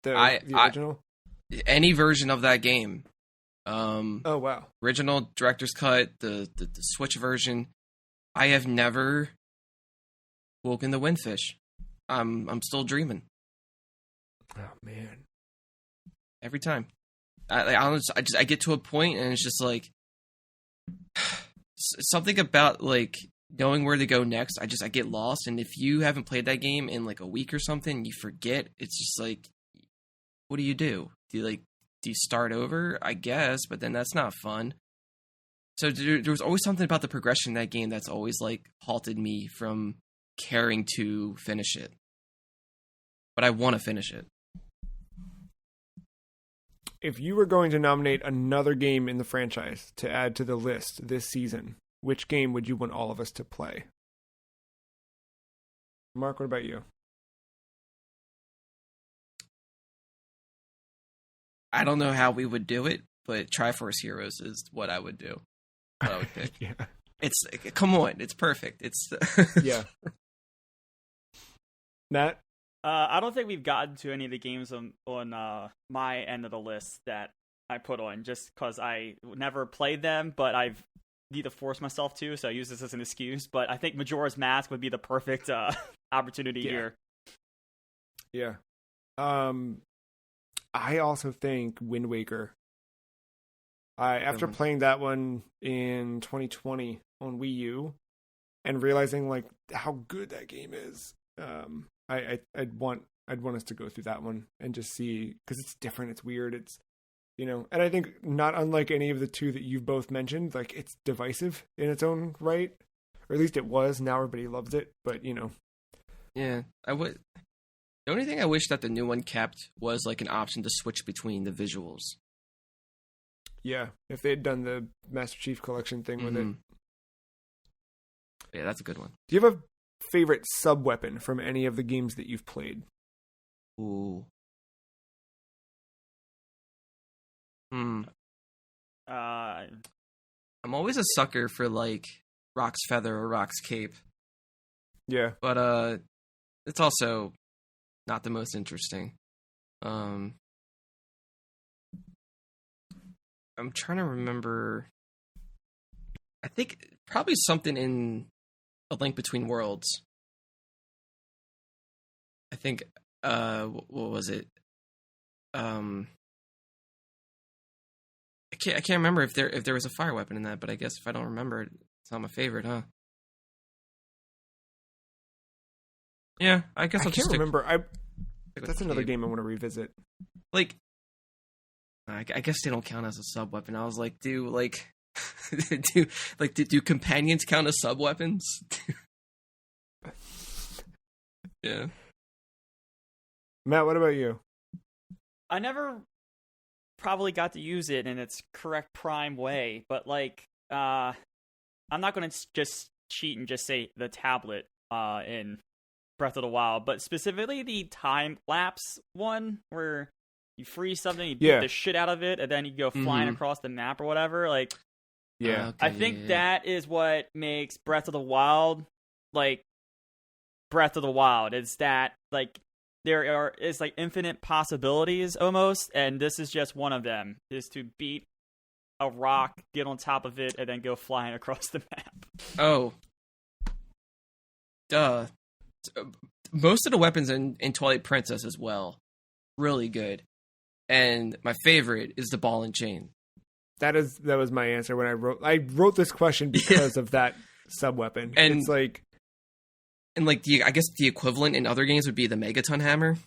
The original? Any version of that game. Oh, wow. Original director's cut, the Switch version. I have never woken the windfish. I'm still dreaming. Oh, man. Every time. I get to a point and it's just like something about like knowing where to go next. I get lost, and if you haven't played that game in like a week or something, you forget. It's just like, what do? Do you start over? I guess, but then that's not fun. So there was always something about the progression in that game that's always like halted me from caring to finish it. But I want to finish it. If you were going to nominate another game in the franchise to add to the list this season, which game would you want all of us to play? Mark, what about you? I don't know how we would do it, but Triforce Heroes is what I would do. What I would pick. Yeah. It's come on, it's perfect. It's yeah. Matt? I don't think we've gotten to any of the games on my end of the list that I put on, just because I never played them, but I've need to force myself to, so I use this as an excuse. But I think Majora's Mask would be the perfect opportunity here. Yeah. I also think Wind Waker. After playing that one in 2020 on Wii U and realizing like how good that game is, I'd want us to go through that one and just see, because it's different, it's weird, it's and I think not unlike any of the two that you've both mentioned, like it's divisive in its own right, or at least it was. Now everybody loves it, but yeah, I would. The only thing I wish that the new one kept was like an option to switch between the visuals. Yeah, if they had done the Master Chief Collection thing with it. Yeah, that's a good one. Do you have a favorite sub-weapon from any of the games that you've played? Ooh. I'm always a sucker for like Rock's Feather or Rock's Cape. Yeah. But it's also not the most interesting. I'm trying to remember. I think probably something in A Link Between Worlds. I think what was it? I can't remember if there was a fire weapon in that, but I guess if I don't remember it, it's not my favorite, huh? Yeah, I guess I'll just remember. That's another game I want to revisit. Like, I guess they don't count as a sub weapon. I was like, do companions count as sub weapons? Yeah. Matt, what about you? I never probably got to use it in its correct prime way, but like, I'm not going to just cheat and just say the tablet in Breath of the Wild, but specifically the time lapse one where you freeze something, you beat the shit out of it, and then you go flying across the map or whatever. Like, yeah, I think that is what makes Breath of the Wild like Breath of the Wild. It's that like it's like infinite possibilities almost, and this is just one of them. Is to beat a rock, get on top of it, and then go flying across the map. Oh. most of the weapons in Twilight Princess as well, really good. And my favorite is the ball and chain. That was my answer when I wrote this question because of that sub weapon. And it's like, and like I guess the equivalent in other games would be the Megaton Hammer.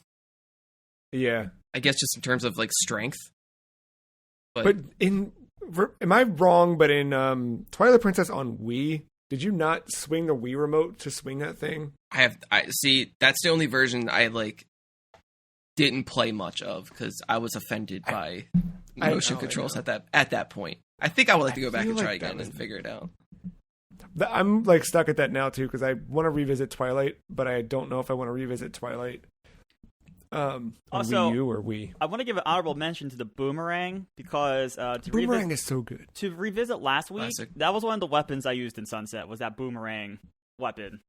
Yeah, I guess just in terms of like strength. But am I wrong? But in Twilight Princess on Wii, did you not swing the Wii remote to swing that thing? I see. That's the only version I like didn't play much of because I was offended by motion controls at that point. I think I would like to go back and try again and figure it out. I'm like stuck at that now too because I want to revisit Twilight, but I don't know if I want to revisit Twilight. On also, Wii U or Wii. I want to give an honorable mention to the boomerang because boomerang is so good. To revisit last week, Classic. that was one of the weapons I used in Sunset. Was that boomerang weapon?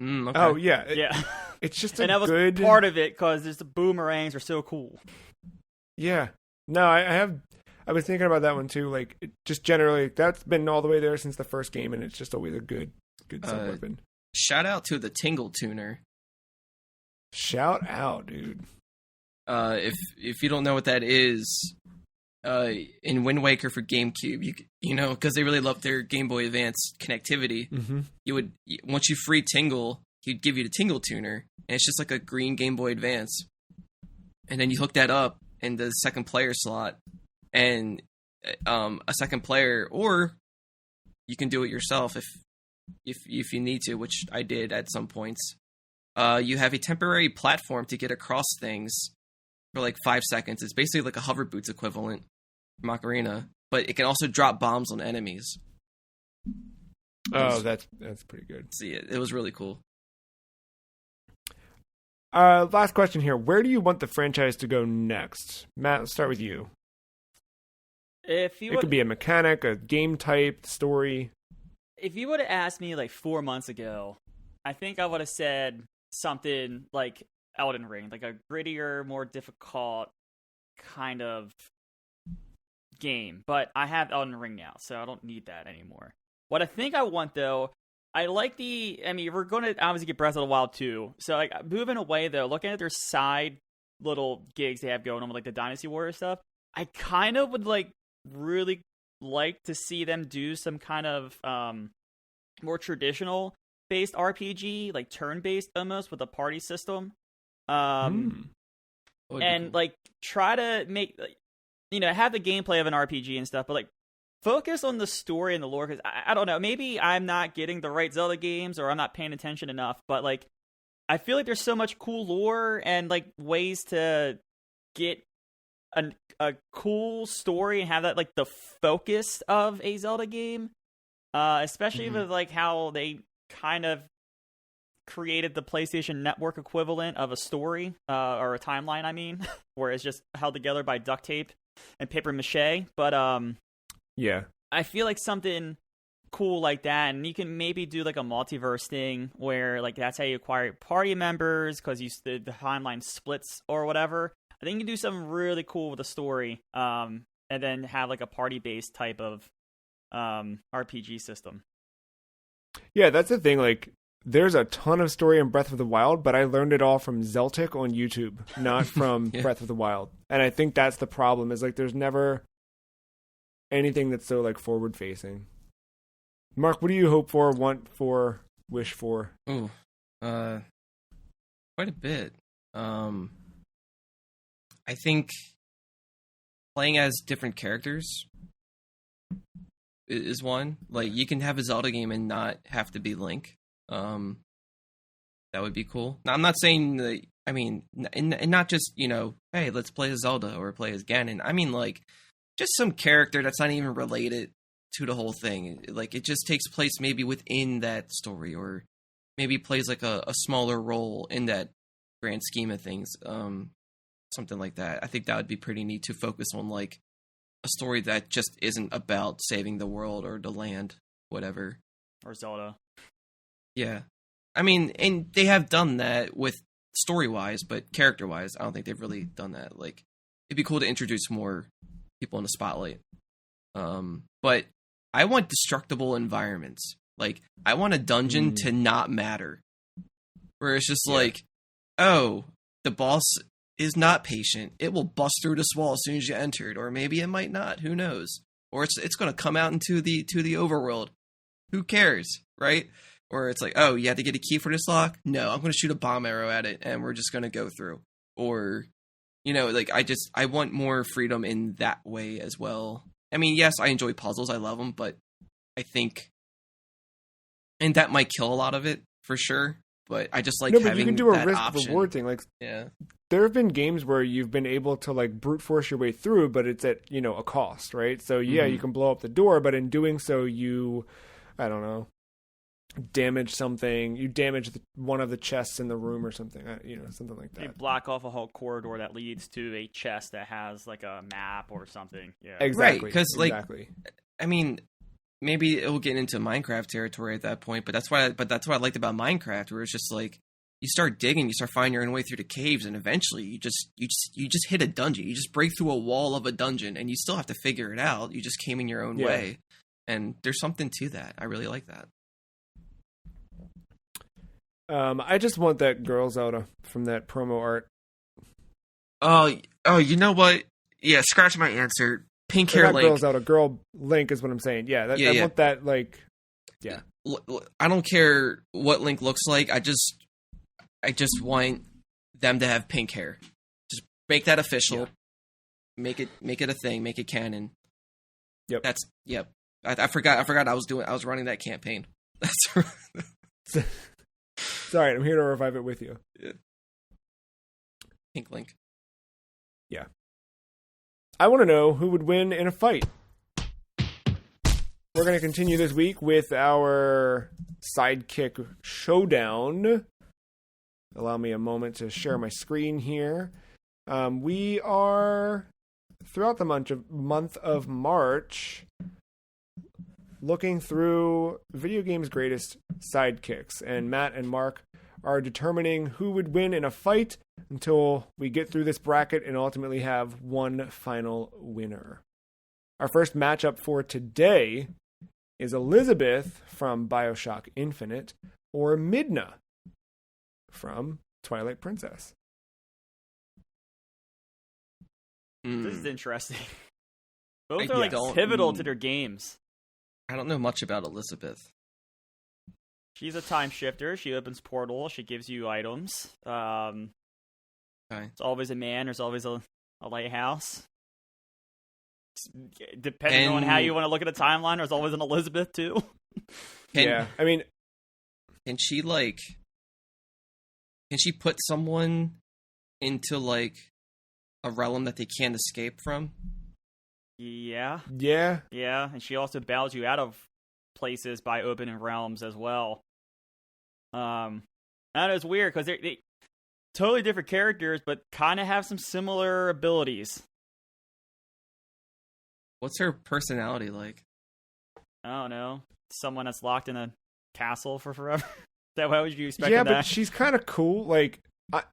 Okay. Oh yeah, yeah. It's just and that was part of it because the boomerangs are so cool. Yeah. No, I was thinking about that one too. Like, just generally, that's been all the way there since the first game, and it's just always a good sub weapon. Shout out to the Tingle Tuner. Shout out, dude. If you don't know what that is, in Wind Waker for GameCube, you know, because they really love their Game Boy Advance connectivity. Mm-hmm. You would, once you free Tingle, he'd give you the Tingle Tuner, and it's just like a green Game Boy Advance, and then you hook that up in the second player slot, and a second player, or you can do it yourself if you need to, which I did at some points. You have a temporary platform to get across things for like 5 seconds. It's basically like a hover boots equivalent from Ocarina, but it can also drop bombs on enemies. Oh, that's pretty good. See, it was really cool. Last question here. Where do you want the franchise to go next? Matt, let's start with you. It could be a mechanic, a game type, story. If you would have asked me like 4 months ago, I think I would have said something like Elden Ring, like a grittier, more difficult kind of game. But I have Elden Ring now, so I don't need that anymore. What I think I want, though, we're going to obviously get Breath of the Wild 2. So, like, moving away, though, looking at their side little gigs they have going on with, like, the Dynasty Warrior stuff, I kind of would, like, really like to see them do some kind of more traditional-based RPG, like, turn-based almost, with a party system. And, like, try to make, have the gameplay of an RPG and stuff, but, like, focus on the story and the lore, because I don't know, maybe I'm not getting the right Zelda games, or I'm not paying attention enough, but, like, I feel like there's so much cool lore and, like, ways to get a cool story and have that, like, the focus of a Zelda game, especially with, like, how they kind of created the PlayStation Network equivalent of a story, or a timeline, I mean, where it's just held together by duct tape and paper mache, but, yeah, I feel like something cool like that, and you can maybe do like a multiverse thing where like that's how you acquire party members because the timeline splits or whatever. I think you can do something really cool with the story, and then have like a party-based type of RPG system. Yeah, that's the thing. Like, there's a ton of story in Breath of the Wild, but I learned it all from Zeltic on YouTube, not from Breath of the Wild. And I think that's the problem. Is like there's never anything that's so like forward facing. Mark, what do you hope for, want for, wish for? Ooh, quite a bit. I think playing as different characters is one. Like, you can have a Zelda game and not have to be Link. That would be cool. Now, I'm not saying that. I mean, and not just hey, let's play as Zelda or play as Ganon. I mean, like, just some character that's not even related to the whole thing. Like, it just takes place maybe within that story, or maybe plays like a smaller role in that grand scheme of things. Something like that. I think that would be pretty neat to focus on, like, a story that just isn't about saving the world or the land, whatever. Or Zelda. Yeah. I mean, and they have done that with story-wise, but character-wise, I don't think they've really done that. Like, it'd be cool to introduce more people in the spotlight. But I want destructible environments. Like, I want a dungeon to not matter. Where it's just like, oh, the boss is not patient. It will bust through this wall as soon as you enter it. Or maybe it might not. Who knows? Or it's going to come out into the overworld. Who cares, right? Or it's like, oh, you have to get a key for this lock? No, I'm going to shoot a bomb arrow at it, and we're just going to go through. Or, you know, like, I want more freedom in that way as well. I mean, yes, I enjoy puzzles. I love them, but I think... And that might kill a lot of it, for sure. But I just like having that option. No, but you can do a risk-reward thing. Like, there have been games where you've been able to, like, brute force your way through, but it's at, you know, a cost, right? So, you can blow up the door, but in doing so, you, I don't know, damage something. You damage one of the chests in the room or something, you know, something like that. You block off a whole corridor that leads to a chest that has, like, a map or something. Yeah, exactly. Right, because, like, I mean... Maybe it will get into Minecraft territory at that point, but that's what I liked about Minecraft, where it's just like you start digging, you start finding your own way through the caves, and eventually you just hit a dungeon. You just break through a wall of a dungeon, and you still have to figure it out. You just came in your own way, and there's something to that. I really like that. I just want that girl Zelda from that promo art. Oh, you know what? Yeah, scratch my answer. Pink hair Link. Girl Zelda, girl Link is what I'm saying. Yeah, I want that, like, yeah. I don't care what Link looks like. I just want them to have pink hair. Just make that official. Yeah. Make it a thing. Make it canon. Yep. I forgot I was running that campaign. That's it's all right. I'm here to revive it with you. Yeah. Pink Link. Yeah. I want to know who would win in a fight. We're going to continue this week with our sidekick showdown. Allow me a moment to share my screen here. We are, throughout the month of March, looking through video games' greatest sidekicks. And Matt and Mark are determining who would win in a fight until we get through this bracket and ultimately have one final winner. Our first matchup for today is Elizabeth from BioShock Infinite or Midna from Twilight Princess. This is interesting. Both are like pivotal to their games. I don't know much about Elizabeth. She's a time shifter. She opens portals. She gives you items. Okay. It's always a man. There's always a lighthouse. Depending on how you want to look at a timeline, there's always an Elizabeth too. I mean, can she put someone into like a realm that they can't escape from? Yeah. Yeah. And she also bails you out of places by opening realms as well. That is weird because they're totally different characters, but kind of have some similar abilities. What's her personality like? I don't know. Someone that's locked in a castle for forever. That why would you expect? Yeah, but she's kind of cool. Like,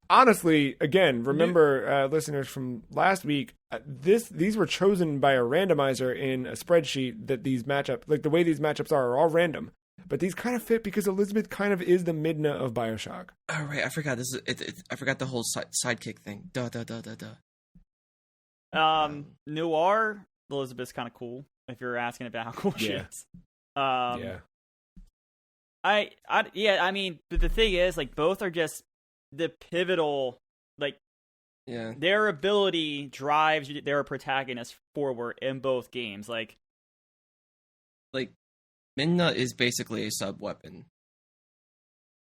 honestly, again, remember listeners from last week. These were chosen by a randomizer in a spreadsheet. That these matchups, like the way these matchups are all random. But these kind of fit because Elizabeth kind of is the Midna of BioShock. Oh, right. I forgot. I forgot the whole sidekick thing. Duh. Noir, Elizabeth's kind of cool, if you're asking about how cool she is. I mean, but the thing is, like, both are just the pivotal, like, their ability drives their protagonist forward in both games. Like Midna is basically a sub-weapon.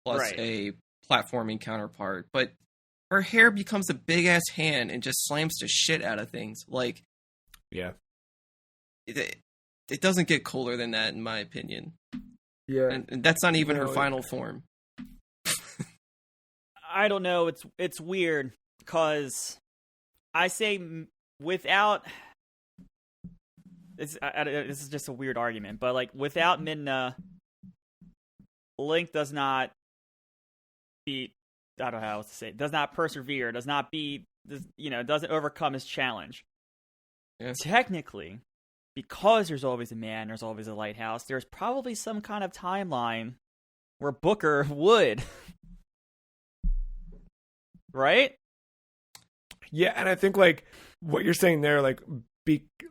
Plus a platforming counterpart. But her hair becomes a big-ass hand and just slams the shit out of things. Like... Yeah. It doesn't get cooler than that, in my opinion. Yeah. And that's not even her final form. I don't know. It's weird, because I say without... This is just a weird argument, but like without Midna, Link does not beat. I don't know how else to say it. Does not persevere. Does not beat. Doesn't overcome his challenge. Yeah. Technically, because there's always a man, there's always a lighthouse, there's probably some kind of timeline where Booker would. Right? Yeah, and I think like what you're saying there, like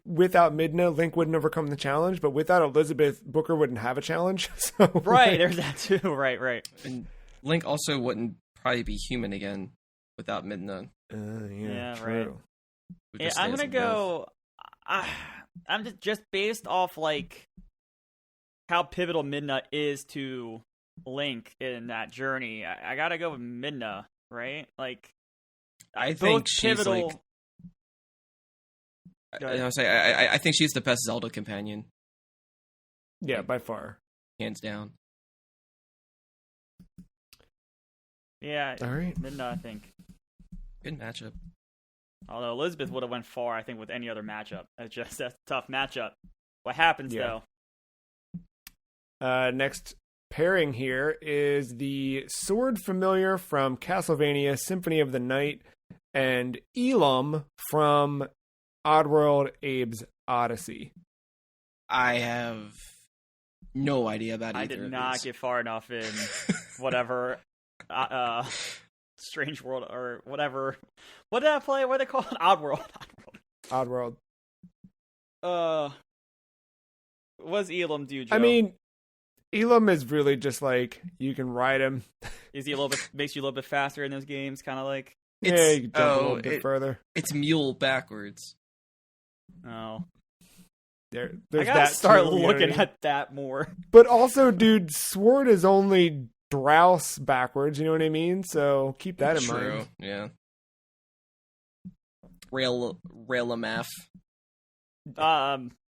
without Midna, Link wouldn't overcome the challenge, but without Elizabeth, Booker wouldn't have a challenge. So right, there's that too. Right. And Link also wouldn't probably be human again without Midna. Yeah, right. Would Yeah, just I'm stay as gonna a go. I'm just based off like how pivotal Midna is to Link in that journey. I gotta go with Midna, right? Like, I think she's pivotal. like. I think she's the best Zelda companion, Yeah, by far. hands down. Yeah, All right. Midna, I think. Good matchup. Although Elizabeth would have went far, I think, with any other matchup. That's a tough matchup. What happens though? Next pairing here is the sword familiar from Castlevania Symphony of the Night and Elam from Oddworld Abe's Odyssey. I have no idea about either. I did of not these. get far enough in whatever Strange World or whatever. What did I play? What are they called? Oddworld. Oddworld. What does Elam do, Joe? I mean, Elam is really just like you can ride him. Is he a little bit makes you a little bit faster in those games? Kind of like Yeah, you can jump a little bit further. It's mule backwards. oh, There's I gotta that start too, you know looking what I mean? at that more. But also, dude, sword is only Drouse backwards. You know what I mean? So keep that in True. mind. Yeah. Railamaf.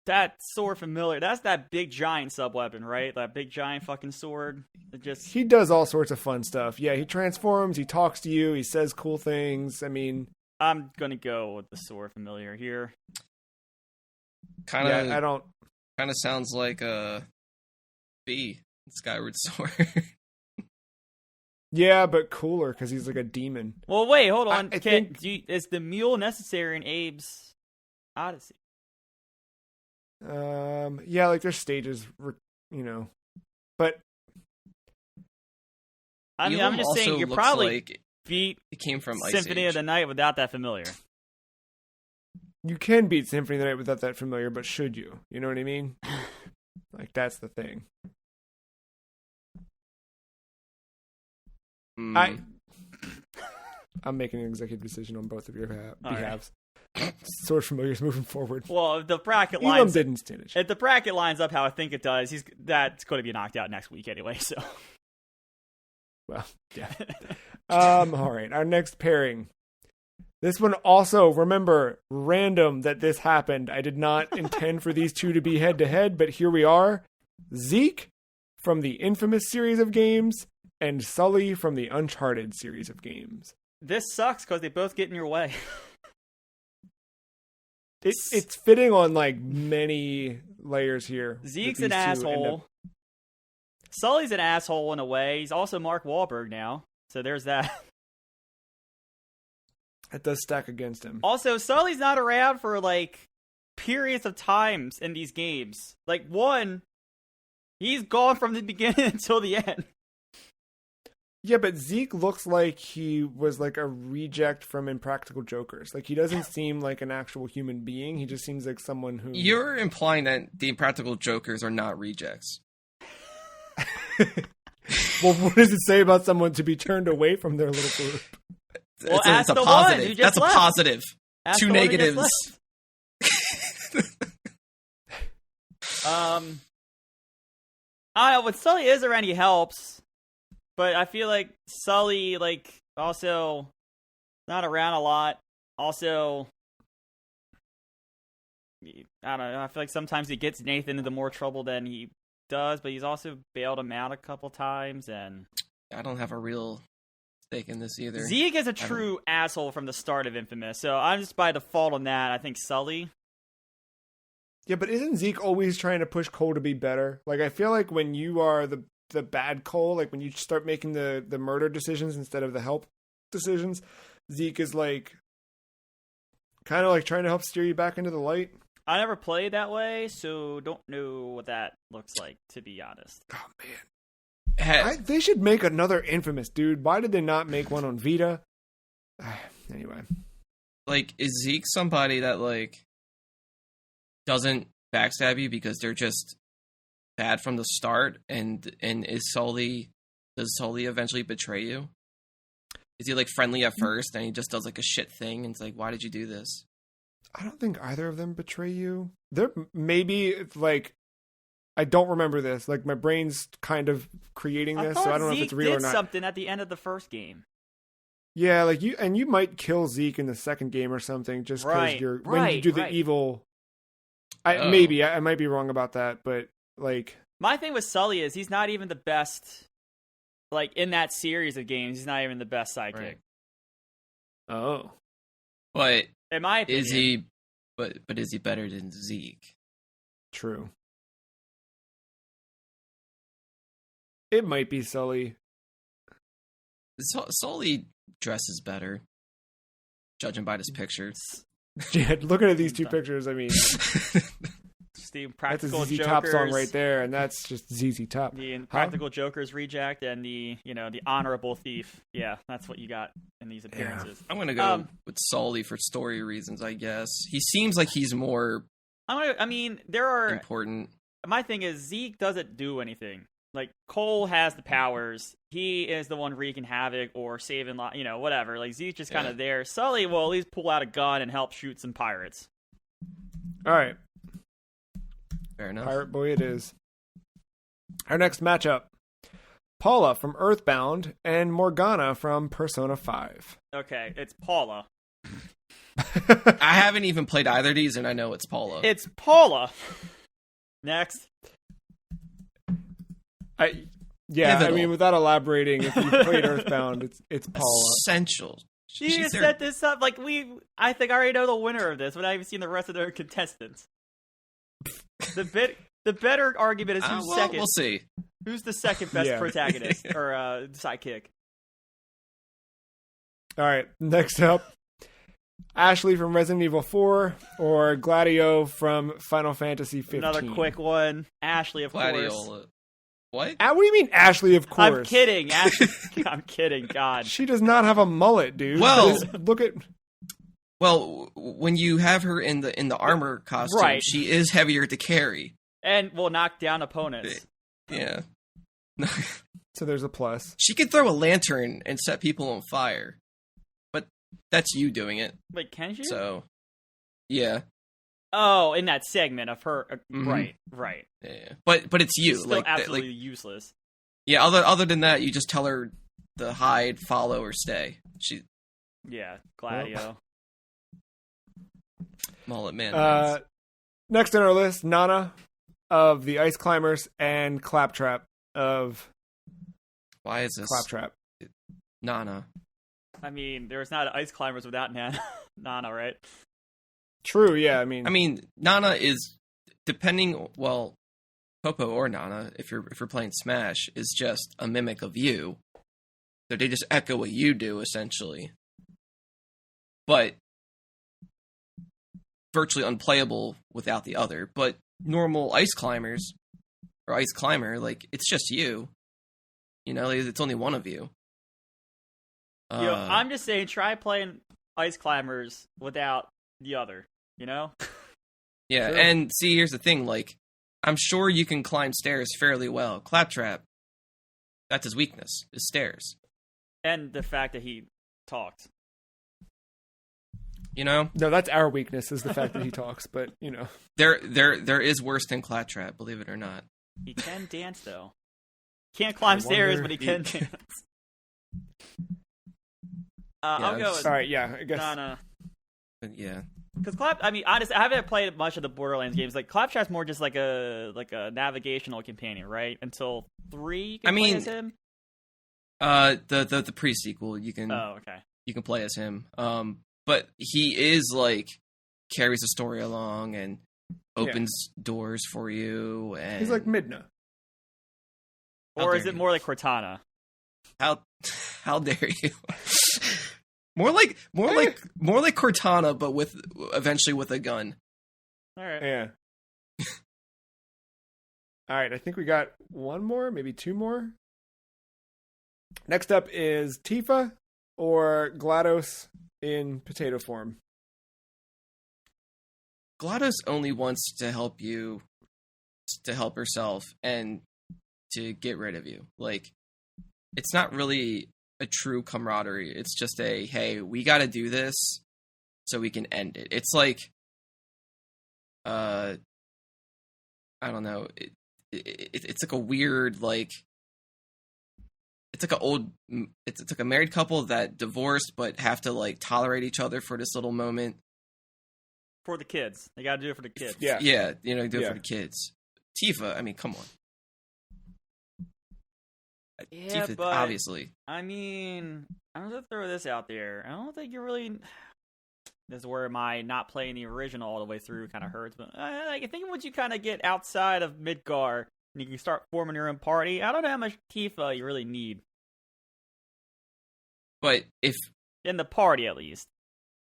That sword familiar. That's that big giant sub weapon, right? That big giant fucking sword. It just He does all sorts of fun stuff. Yeah, he transforms. He talks to you. He says cool things. I mean, I'm gonna go with the sword familiar here. Kind of. yeah, I don't. Kind of sounds like a B. Skyward Sword. Yeah, but cooler because he's like a demon. Well, wait, hold on. I think- Is the mule necessary in Abe's Odyssey? Yeah, like there's stages, you know, but I mean, Elam I'm just also saying you looks probably like beat it came from Ice Symphony Age. of the Night without that familiar. you can beat Symphony of the Night without that familiar. But should you? You know what I mean? Like that's the thing. Mm. I'm making an executive decision on both of your All right. behalves. Sword familiars moving forward. Well, if the bracket Elam lines didn't stand a chance. if the bracket lines up how I think it does, that's going to be knocked out next week anyway. So, Well, yeah. All right. Our next pairing. This one also, remember, random that this happened. I did not intend for these two to be head to head, but here we are. Zeke from the Infamous series of games and Sully from the Uncharted series of games. this sucks because they both get in your way. It's fitting on like many layers here. Zeke's that an these two end asshole. up- Sully's an asshole in a way. He's also Mark Wahlberg now, so there's that. It does stack against him. Also, Sully's not around for like periods of times in these games. Like one, he's gone from the beginning until the end. Yeah, but Zeke looks like he was like a reject from Impractical Jokers. Like he doesn't seem like an actual human being. He just seems like someone who You're implying that the Impractical Jokers are not rejects. Well, what does it say about someone to be turned away from their little group? Well, It's ask a the one positive. who just That's left. a positive. Ask Two the one who just negatives. left. I don't know, when Sully is around, he helps. But I feel like Sully, like, also not around a lot. Also, I don't know. I feel like sometimes he gets Nathan into more trouble than he does, but he's also bailed him out a couple times. And I don't have a real stake in this either. Zeke is a true asshole from the start of Infamous, so I'm just by default on that. I think Sully. Yeah, but isn't Zeke always trying to push Cole to be better? Like, I feel like when you are the bad Cole, like when you start making the murder decisions instead of the help decisions, Zeke is like kind of like trying to help steer you back into the light. I never played that way, so don't know what that looks like, to be honest. Oh, man. They should make another Infamous, dude. Why did they not make one on Vita? Anyway. Like, is Zeke somebody that, like, doesn't backstab you because they're just bad from the start, and does Sully eventually betray you? Is he, like, friendly at first, and he just does, like, a shit thing, and it's like, why did you do this? I don't think either of them betray you. There maybe, like, I don't remember this. Like, my brain's kind of creating this, so I don't know if it's real or not. Zeke did something at the end of the first game. Yeah, like, you might kill Zeke in the second game or something, just because when you do the evil... Maybe, I might be wrong about that, but, like... My thing with Sully is he's not even the best... Like, in that series of games, he's not even the best sidekick. Right. Oh. But... In my opinion. Is he... But is he better than Zeke? True. It might be Sully. Sully dresses better, judging by this picture. Yeah, looking at these two pictures, I mean... The Practical that's a ZZ Jokers, Top song right there, and that's just ZZ Top. The Practical Jokers reject and the Honorable Thief. Yeah, that's what you got in these appearances. Yeah. I'm gonna go with Sully for story reasons, I guess. He seems like he's more. There are important. My thing is Zeke doesn't do anything. Like Cole has the powers. He is the one wreaking havoc or saving, whatever. Like Zeke's just kind of there. Sully will at least pull out a gun and help shoot some pirates. All right. Fair enough. Pirate Boy it is. Our next matchup. Paula from Earthbound and Morgana from Persona 5. Okay, it's Paula. I haven't even played either of these, and I know it's Paula. It's Paula. Next. Without elaborating, if you played Earthbound, it's Paula. Essential. She set this up I think I already know the winner of this, but I haven't seen the rest of their contestants. The better argument is who's second. We'll see. Who's the second best protagonist or sidekick? All right, next up, Ashley from Resident Evil 4 or Gladio from Final Fantasy 15. Another quick one. Ashley, of course. What? What do you mean, Ashley? Of course. I'm kidding. Ashley. I'm kidding. God. She does not have a mullet, dude. Well, look at. Well, when you have her in the armor costume, right. She is heavier to carry and will knock down opponents. Yeah. So there's a plus. She could throw a lantern and set people on fire, but that's you doing it. Wait, can she? So, yeah. Oh, in that segment of her, mm-hmm. Right. Yeah, but it's you. She's still absolutely useless. Yeah. Other than that, you just tell her to hide, follow, or stay. Yeah, Gladio. Well. Mullet man. Next on our list, Nana of the Ice Climbers and Claptrap of. Why is this Claptrap? Nana. I mean, there's not Ice Climbers without Nana, right? True. Yeah. I mean, Nana is Popo or Nana, if you're playing Smash, is just a mimic of you. So they just echo what you do essentially, but virtually unplayable without the other. But normal Ice Climbers or Ice Climber, like it's just you. It's only one of you. I'm just saying, try playing Ice Climbers without the other. Yeah, sure. And see, here's the thing. Like, I'm sure you can climb stairs fairly well. Claptrap, that's his weakness, is stairs. And the fact that he talked. No, that's our weakness, is the fact that he talks, but, There is worse than Claptrap, believe it or not. He can dance, though. Can't climb stairs, but he can dance. I'll go with... All right, yeah, I guess... Nana. Yeah. Because honestly, I haven't played much of the Borderlands games. Like, Claptrap's more just like a navigational companion, right? Until 3, you can play as him? The pre-sequel, you can... Oh, okay. You can play as him. But he is, carries the story along and opens doors for you. And he's like Midna. Or is it more like Cortana? How dare you? more like Cortana, but eventually with a gun. All right. Yeah. All right, I think we got one more, maybe two more. Next up is Tifa or GLaDOS in potato form. GLaDOS only wants to help herself and to get rid of you. Like, it's not really a true camaraderie. It's just a, hey, we got to do this so we can end it. It's like, I don't know. It's like a weird, like, it's like it's like a married couple that divorced but have to like tolerate each other for this little moment. For the kids. They got to do it for the kids. Yeah. Yeah, do it for the kids. Tifa, I mean, come on. Yeah, Tifa, but, obviously. I mean, I'm going to throw this out there. I don't think you're really... This is where my not playing the original all the way through kind of hurts. But I think once you kind of get outside of Midgar and you can start forming your own party, I don't know how much Tifa you really need. But if... In the party, at least.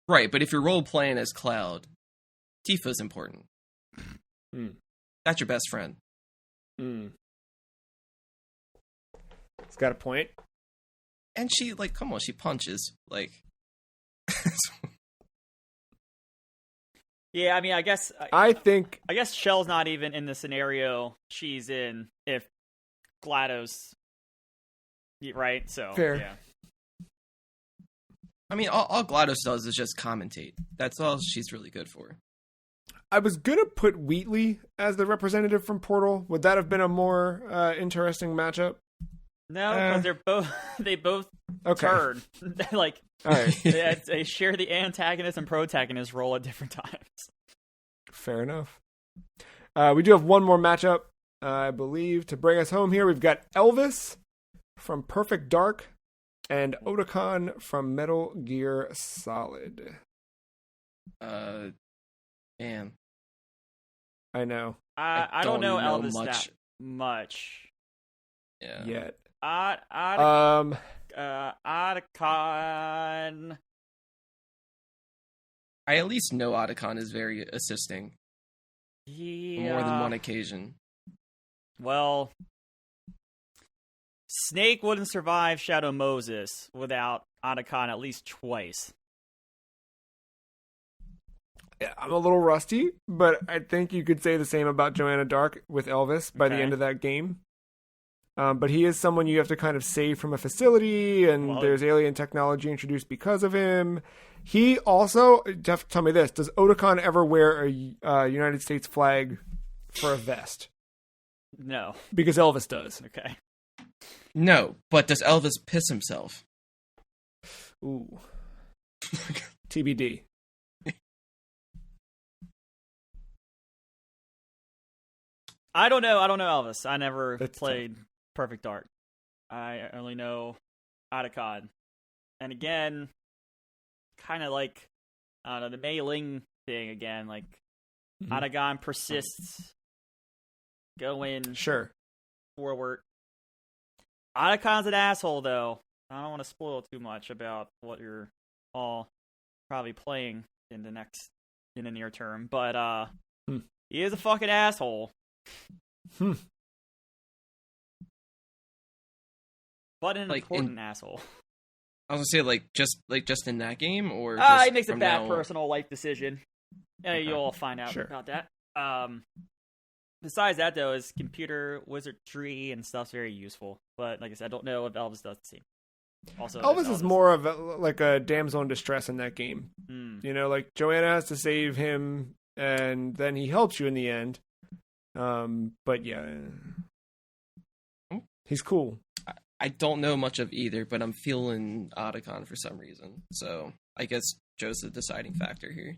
Right, but if you're role-playing as Cloud, Tifa's important. That's your best friend. It's got a point. And she, like, come on, she punches. Like... Yeah, I mean, I guess Shell's not even in the scenario she's in if GLaDOS, right? So fair. Yeah. I mean, all GLaDOS does is just commentate. That's all she's really good for. I was gonna put Wheatley as the representative from Portal. Would that have been a more interesting matchup? No, because they both turn. Like, all right. they share the antagonist and protagonist role at different times. Fair enough. We do have one more matchup, I believe, to bring us home here. We've got Elvis from Perfect Dark and Otacon from Metal Gear Solid. Man. I know. I don't know Elvis that much. Yeah. Yet. Otacon. I at least know Otacon is very assisting. Yeah. More than one occasion. Well, Snake wouldn't survive Shadow Moses without Otacon at least twice. Yeah, I'm a little rusty, but I think you could say the same about Joanna Dark with Elvis by the end of that game. But he is someone you have to kind of save from a facility, and there's alien technology introduced because of him. He also, Jeff, tell me this, does Otacon ever wear a United States flag for a vest? No. Because Elvis does. Okay. No, but does Elvis piss himself? Ooh. TBD. I don't know Elvis. I never played Perfect Dark. I only know Otacon. And again, kind of like the Mei Ling thing again, like Otacon persists going forward. Otacon's an asshole though. I don't want to spoil too much about what you're all probably playing in the near term, but he is a fucking asshole. But an important asshole. I was gonna say, just in that game, or he makes a bad personal life decision. Okay. You'll all find out about that. Besides that, though, his computer wizardry and stuff's very useful. But like I said, I don't know if Elvis does the same. Also, Elvis is more of a damsel in distress in that game. You know, like Joanna has to save him, and then he helps you in the end. But yeah, he's cool. I don't know much of either, but I'm feeling Otacon for some reason. So I guess Joe's the deciding factor here.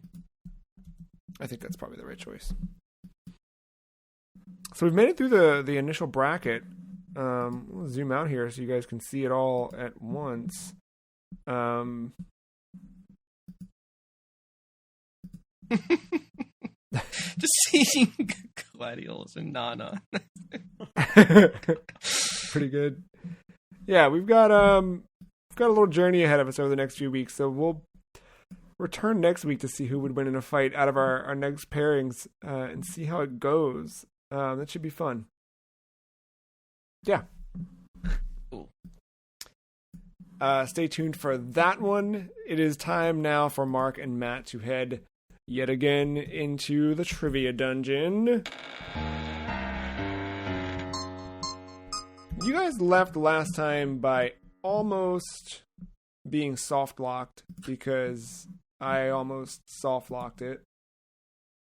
I think that's probably the right choice. So we've made it through the initial bracket. We'll zoom out here so you guys can see it all at once. Just seeing Gladiolus and Nana. Pretty good. Yeah, we've got a little journey ahead of us over the next few weeks, so we're return next week to see who would win in a fight out of our next pairings and see how it goes. That should be fun. Yeah. Cool. Stay tuned for that one. It is time now for Mark and Matt to head yet again into the trivia dungeon. You guys left last time by almost being soft locked because I almost soft locked it.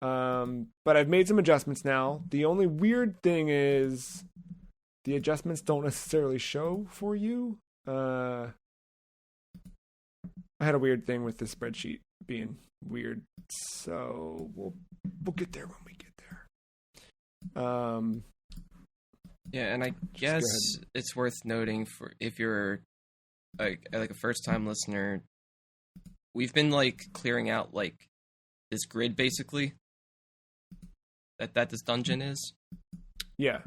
But I've made some adjustments now. The only weird thing is the adjustments don't necessarily show for you. I had a weird thing with the spreadsheet being weird, so we'll get there when we get there. Yeah, and I guess it's worth noting for if you're like a first time listener, we've been like clearing out like this grid basically that this dungeon is. Yeah.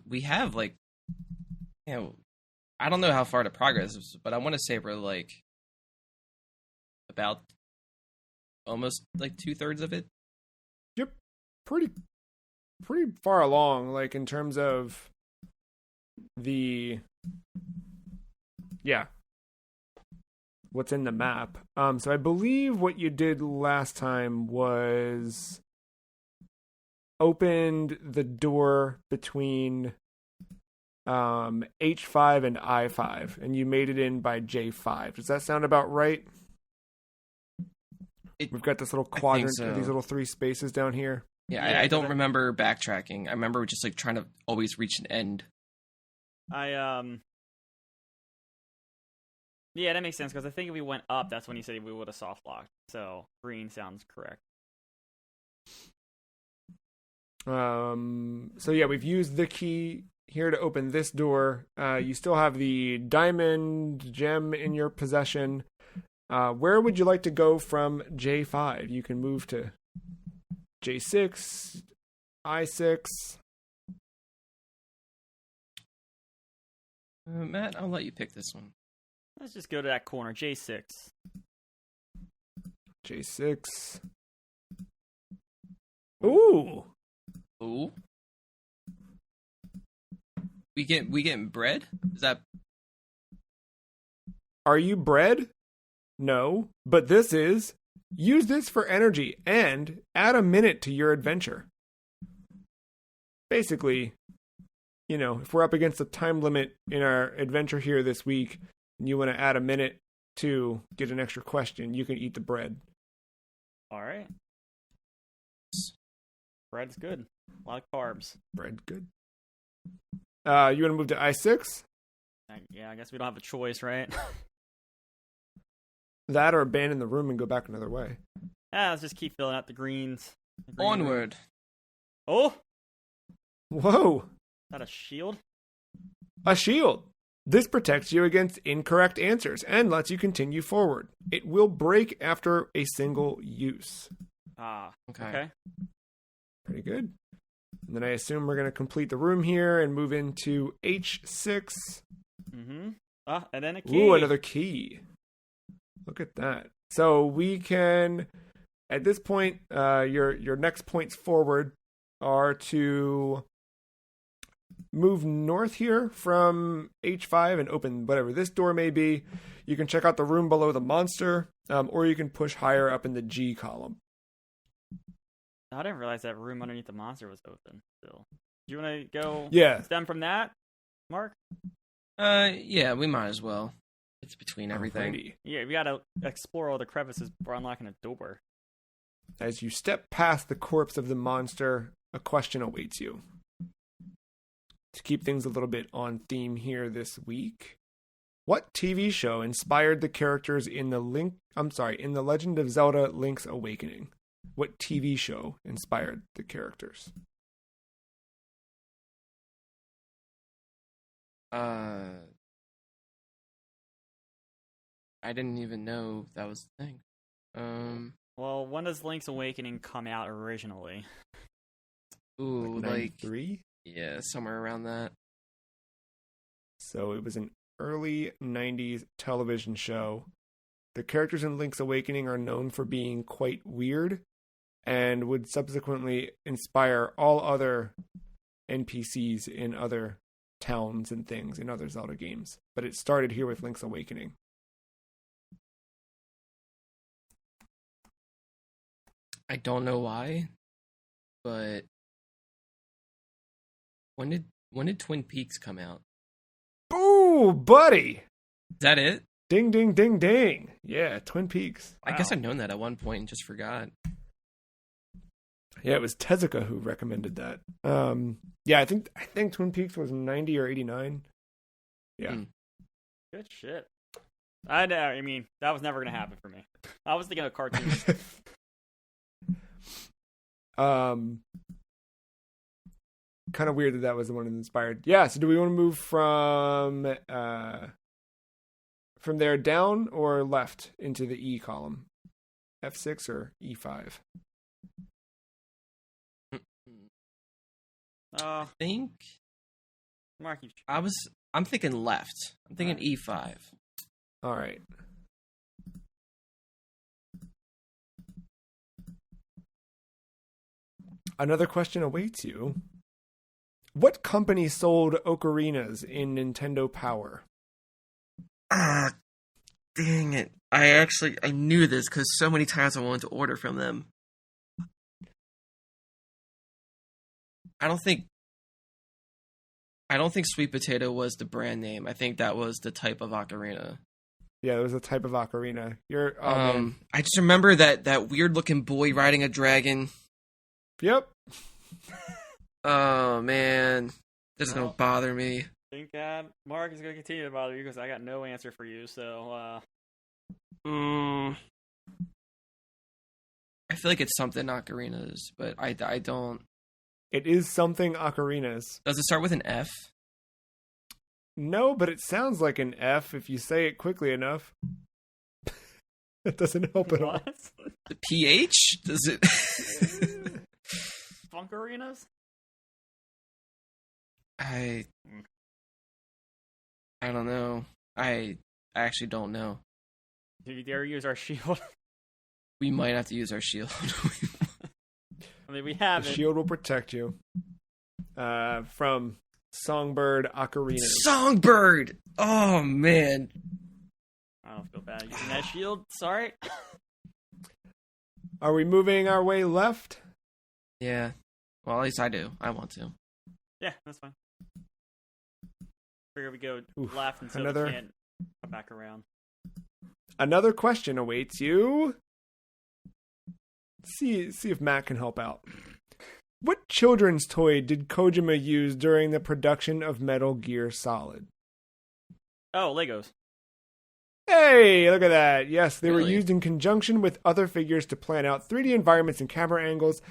We have like, I don't know how far the progress is, but I want to say we're like about almost like 2/3 of it. Yep. Pretty far along, like in terms of what's in the map. So I believe what you did last time was opened the door between H5 and I5, and you made it in by J5. Does that sound about right? We've got this little quadrant, these little 3 spaces down here. Yeah, I don't remember backtracking. I remember just like trying to always reach an end. Yeah, that makes sense because I think if we went up, that's when you said we would have soft locked. So green sounds correct. So yeah, we've used the key here to open this door. You still have the diamond gem in your possession. Where would you like to go from J5? You can move to J6, I6. Matt, I'll let you pick this one. Let's just go to that corner, J6. J6. Ooh. Ooh. We getting bread? Is that? Are you bread? No, but this is. Use this for energy and add a minute to your adventure. Basically, if we're up against a time limit in our adventure here this week, and you want to add a minute to get an extra question, you can eat the bread. All right. Bread's good. A lot of carbs. Bread good. You want to move to I6? Yeah, I guess we don't have a choice, right? That or abandon the room and go back another way. Let's just keep filling out the greens. Onward. Oh! Whoa! Is that a shield? A shield! This protects you against incorrect answers and lets you continue forward. It will break after a single use. Okay. Pretty good. And then I assume we're going to complete the room here and move into H6. Mm-hmm. And then a key. Ooh, another key. Look at that. So we can, at this point, your next points forward are to move north here from H5 and open whatever this door may be. You can check out the room below the monster, or you can push higher up in the G column. I didn't realize that room underneath the monster was open still. Do you want to go stem from that, Mark? Yeah, we might as well. It's between everything. Alrighty. Yeah, we gotta explore all the crevices before unlocking a door. As you step past the corpse of the monster, a question awaits you. To keep things a little bit on theme here this week, what TV show inspired the characters in the Legend of Zelda: Link's Awakening? What TV show inspired the characters? I didn't even know that was the thing. Well, when does Link's Awakening come out originally? Ooh, like 3? Yeah, somewhere around that. So it was an early 90s television show. The characters in Link's Awakening are known for being quite weird and would subsequently inspire all other NPCs in other towns and things in other Zelda games. But it started here with Link's Awakening. I don't know why, but when did Twin Peaks come out? Ooh, buddy! Is that it? Ding, ding, ding, ding. Yeah, Twin Peaks. I guess I'd known that at one point and just forgot. Yeah, it was Tezuka who recommended that. Yeah, I think Twin Peaks was 90 or 89. Yeah. Good shit. I mean, that was never going to happen for me. I was thinking of cartoons. Kind of weird that was the one that inspired. Yeah, so do we want to move from there down or left into the E column? F6 or E5? I think Mark, I'm thinking left. I'm thinking E5. All right. Another question awaits you. What company sold ocarinas in Nintendo Power? Ah, dang it. I knew this because so many times I wanted to order from them. I don't think Sweet Potato was the brand name. I think that was the type of ocarina. Yeah, there was a type of ocarina. I just remember that weird looking boy riding a dragon. Yep. Oh man, this is gonna bother me. I think Mark is gonna continue to bother you because I got no answer for you. So, I feel like it's something ocarinas, but I don't. It is something ocarinas. Does it start with an F? No, but it sounds like an F if you say it quickly enough. It doesn't help at all. The PH? Does it? Funkarinas? I don't know. I actually don't know. Do you dare use our shield? We might have to use our shield. I mean, we have the it. shield will protect you from Songbird Ocarina. Songbird! Oh, man. I don't feel bad using that shield. Sorry. Are we moving our way left? Yeah. Well, at least I do. I want to. Yeah, that's fine. Figure we go left until we can't come back around. Another question awaits you. See if Matt can help out. What children's toy did Kojima use during the production of Metal Gear Solid? Oh, Legos. Hey, look at that. Yes, they were Really? used in conjunction with other figures to plan out 3D environments and camera angles.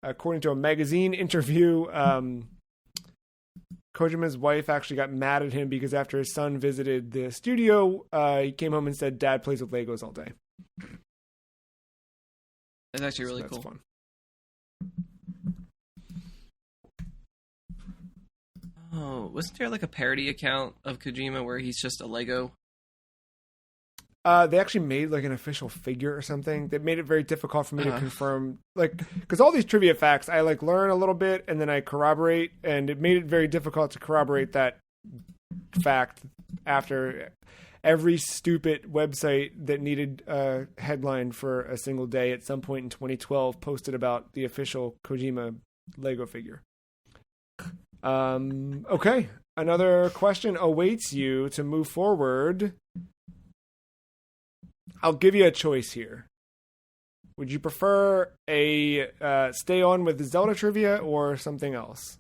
According to a magazine interview, Kojima's wife actually got mad at him because after his son visited the studio, he came home and said, "Dad plays with Legos all day." That's actually really that's cool. Fun. Oh, wasn't there like a parody account of Kojima where he's just a Lego? They actually made like an official figure or something that made it very difficult for me to confirm, like, because all these trivia facts I like learn a little bit and then I corroborate, and it made it very difficult to corroborate that fact after every stupid website that needed a headline for a single day at some point in 2012 posted about the official Kojima Lego figure. Okay, another question awaits you to move forward. I'll give you a choice here. Would you prefer a stay on with Zelda trivia or something else?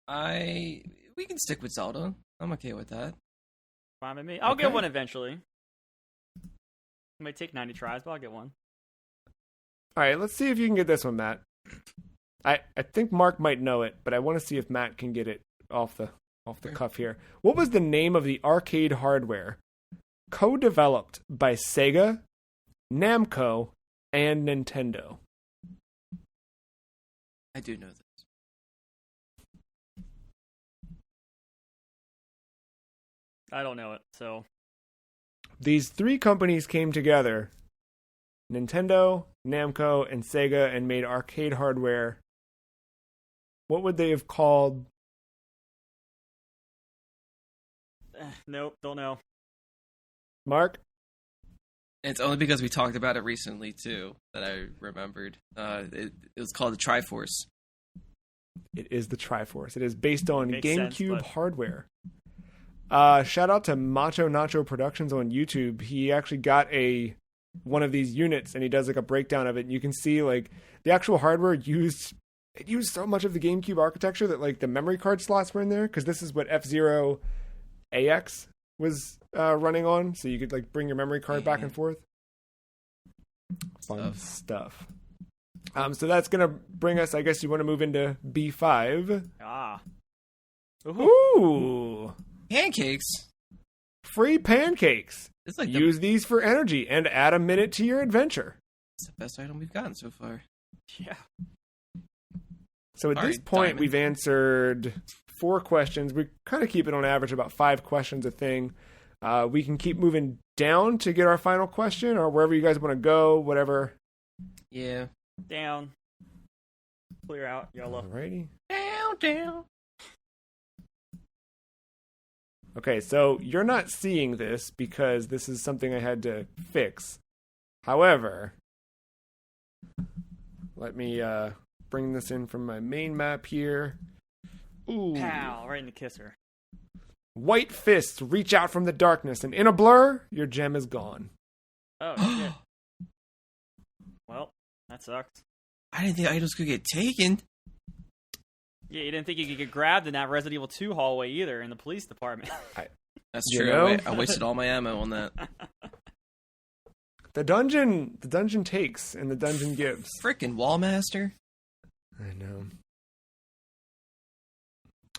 We can stick with Zelda. I'm okay with that. Fine with me. I'll get one eventually. It might take 90 tries, but I'll get one. All right, let's see if you can get this one, Matt. I think Mark might know it, but I want to see if Matt can get it off the cuff here. What was the name of the arcade hardware co-developed by Sega, Namco, and Nintendo? I do know this. I don't know it, so... These three companies came together, Nintendo, Namco, and Sega, and made arcade hardware. What would they have called? Nope, don't know. Mark? It's only because we talked about it recently, too, that I remembered. It was called the Triforce. It is the Triforce. It is based on Makes GameCube sense, hardware. Shout out to Macho Nacho Productions on YouTube. He actually got one of these units, and he does like a breakdown of it. And you can see like the actual hardware used so much of the GameCube architecture that like the memory card slots were in there, because this is what F-Zero AX was running on, so you could like bring your memory card back and forth. Fun stuff. So that's gonna bring us, I guess you want to move into B5. Ooh. Pancakes. Free pancakes. It's like use these for energy and add a minute to your adventure. It's the best item we've gotten so far. Yeah. So at this point, we've answered 4 questions. We kind of keep it on average about 5 questions a thing. We can keep moving down to get our final question, or wherever you guys want to go, whatever. Yeah. Down. Clear out. Yellow. Alrighty. Down. Okay, so you're not seeing this because this is something I had to fix. However, let me bring this in from my main map here. Ooh. Pow, right in the kisser. White fists reach out from the darkness, and in a blur, your gem is gone. Oh, shit. Well, that sucks. I didn't think items could get taken. Yeah, you didn't think you could get grabbed in that Resident Evil 2 hallway either in the police department. That's You true. know? I wasted all my ammo on that. The dungeon takes, and the dungeon gives. Frickin' Wallmaster. I know.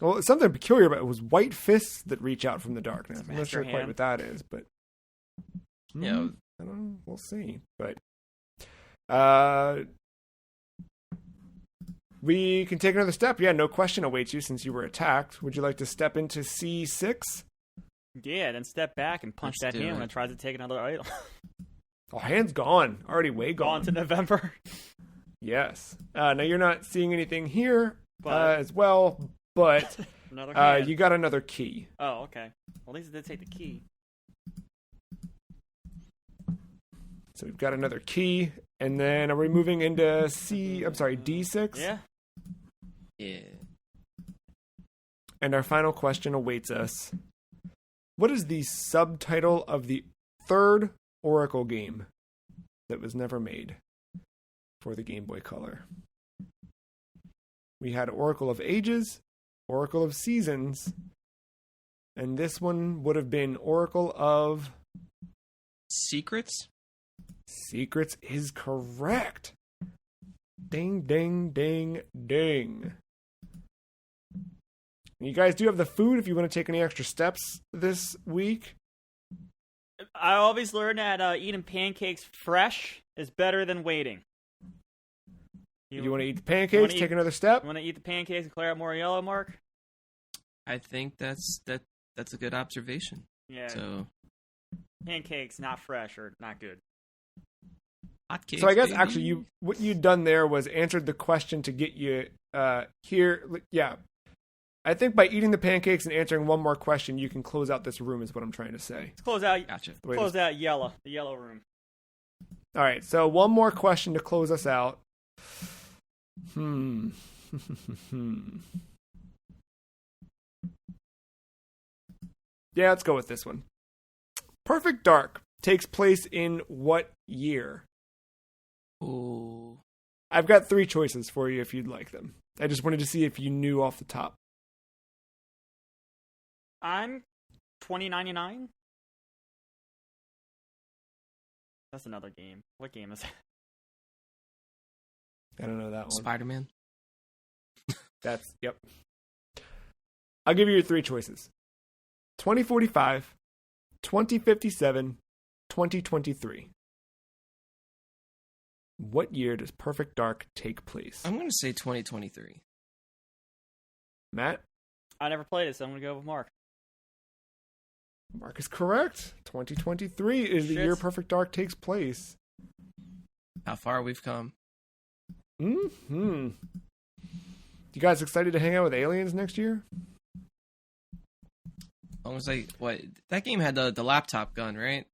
Well, it's something peculiar about it was white fists that reach out from the darkness. I'm not sure quite what that is, but Yeah. I don't know. We'll see. But we can take another step. Yeah, no question awaits you since you were attacked. Would you like to step into C6? Yeah, then step back and punch Let's that do hand when it. it tries to take another item. Oh, hand's gone. Already way Gone gone. to November. Yes. Now you're not seeing anything here But- as well, but Another hand. you got another key. Oh, okay. Well, at least it did take the key. So we've got another key, and then are we moving into D6? Yeah. Yeah. And our final question awaits us. What is the subtitle of the third Oracle game that was never made for the Game Boy Color? We had Oracle of Ages, Oracle of Seasons, and this one would have been Oracle of Secrets? Secrets is correct. Ding, ding, ding, ding. And you guys do have the food if you want to take any extra steps this week. I always learned that eating pancakes fresh is better than waiting. You want to eat the pancakes, take another step? You want to eat the pancakes and clear out more yellow, Mark? I think that's a good observation. Yeah. So Pancakes not fresh or not good. hotcakes. So I guess baby. actually what you'd done there was answered the question to get you here. Yeah. I think by eating the pancakes and answering one more question, you can close out this room is what I'm trying to say. Let's close out. Gotcha. Close out yellow. The yellow room. All right. So one more question to close us out. Yeah, let's go with this one. Perfect Dark takes place in what year? Ooh. I've got 3 choices for you if you'd like them. I just wanted to see if you knew off the top. I'm 2099. That's another game. What game is that? I don't know that one. Spider-Man. Yep. I'll give you your 3 choices. 2045, 2057, 2023. What year does Perfect Dark take place? I'm going to say 2023. Matt? I never played it, so I'm gonna go with Mark. Mark is correct. 2023 is the year Perfect Dark takes place. How far we've come. Mm-hmm. You guys excited to hang out with aliens next year? As long as that game had the laptop gun, right?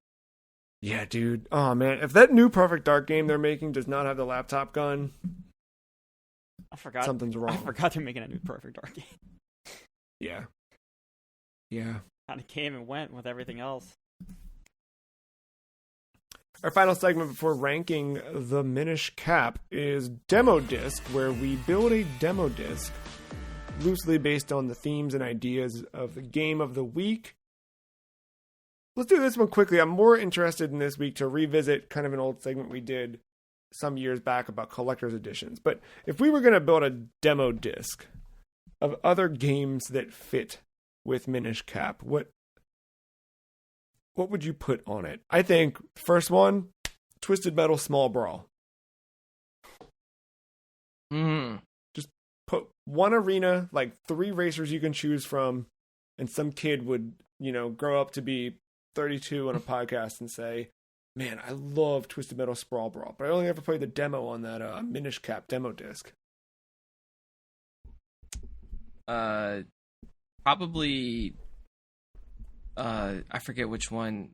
Yeah, dude. Oh, man. If that new Perfect Dark game they're making does not have the laptop gun, I forgot. Something's wrong. I forgot they're making a new Perfect Dark game. Yeah. Yeah. Kind of came and went with everything else. Our final segment before ranking the Minish Cap is Demo Disc, where we build a demo disc loosely based on the themes and ideas of the game of the week. Let's do this one quickly. I'm more interested in this week to revisit kind of an old segment we did some years back about collector's editions. But if we were going to build a demo disc of other games that fit with Minish Cap, what would you put on it? I think first one, Twisted Metal Small Brawl. Just put one arena, like 3 racers you can choose from, and some kid would, grow up to be 32 on a podcast and say, man, I love Twisted Metal Sprawl Brawl, but I only ever played the demo on that Minish Cap demo disc. Probably, I forget which one.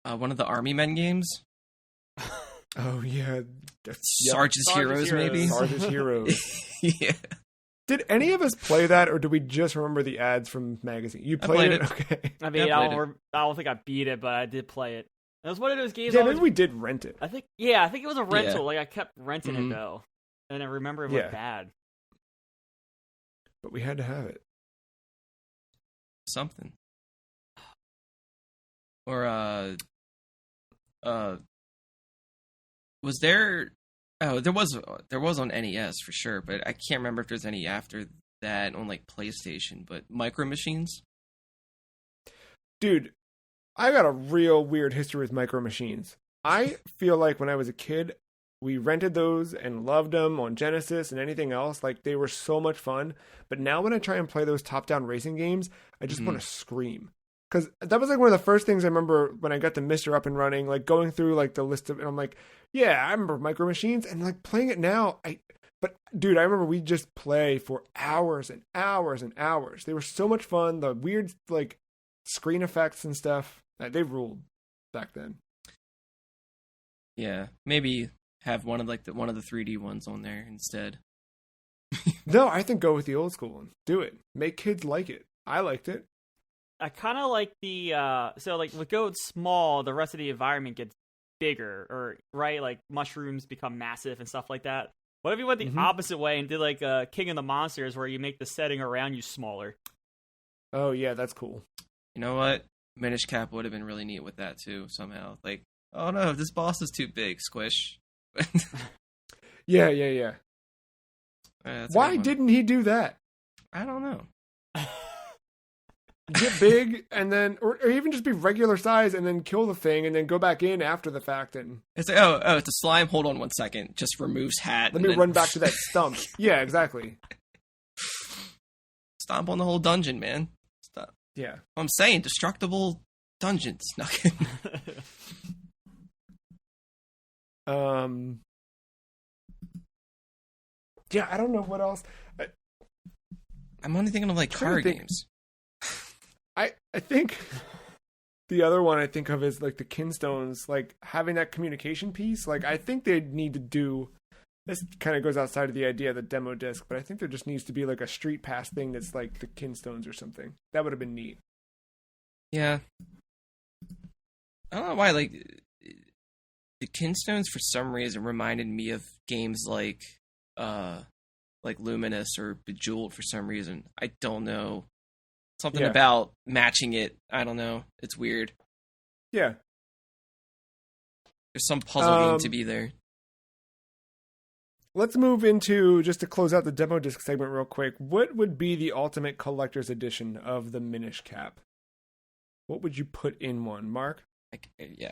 One of the Army Men games. Oh, yeah. Sergeant's Heroes, maybe? Sergeant's Heroes. Yeah. Did any of us play that, or do we just remember the ads from magazine? You played it? Okay. I mean, I don't think I beat it, but I did play it. It was one of those games. Yeah, maybe we did rent it. I think it was a rental. Yeah. Like, I kept renting it, though. And I remember it was bad. But we had to have it. Something. Or, was there... Oh, there was on NES for sure, but I can't remember if there's any after that on, like, PlayStation, but Micro Machines? Dude, I got a real weird history with Micro Machines. I feel like when I was a kid, we rented those and loved them on Genesis and anything else. Like, they were so much fun. But now when I try and play those top-down racing games, I just want to scream. Because that was like one of the first things I remember when I got the Mister up and running, like going through like the list of, and I'm like, yeah, I remember Micro Machines, and like playing it now. But dude, I remember we just play for hours and hours and hours. They were so much fun. The weird like screen effects and stuff, they ruled back then. Yeah, maybe have one of the 3D ones on there instead. No, I think go with the old school one. Do it. Make kids like it. I liked it. I kind of like the so like with Go Small, the rest of the environment gets bigger, or right, like mushrooms become massive and stuff like that. What if you went the opposite way and did like King of the Monsters, where you make the setting around you smaller? Oh yeah, that's cool. You know what? Minish Cap would have been really neat with that too. Somehow, like, oh no, this boss is too big. Squish. Yeah. Why didn't he do that? I don't know. Get big and then, or even just be regular size and then kill the thing and then go back in after the fact. And it's like, oh, it's a slime. Hold on 1 second. Just removes hat. Let me run back to that stump. Yeah, exactly. Stomp on the whole dungeon, man. Stop. Yeah. I'm saying destructible dungeons. Yeah, I don't know what else. I'm only thinking of like card games. I think the other one I think of is like the Kinstones, like having that communication piece. Like I think they need to do, this kind of goes outside of the idea of the demo disc, but I think there just needs to be like a street pass thing that's like the Kinstones or something. That would have been neat. Yeah. I don't know why, like, the Kinstones for some reason reminded me of games like Luminous or Bejeweled for some reason. I don't know. Something about matching it. I don't know. It's weird. Yeah. There's some puzzle game to be there. Let's move into, just to close out the demo disc segment real quick, what would be the ultimate collector's edition of the Minish Cap? What would you put in one, Mark?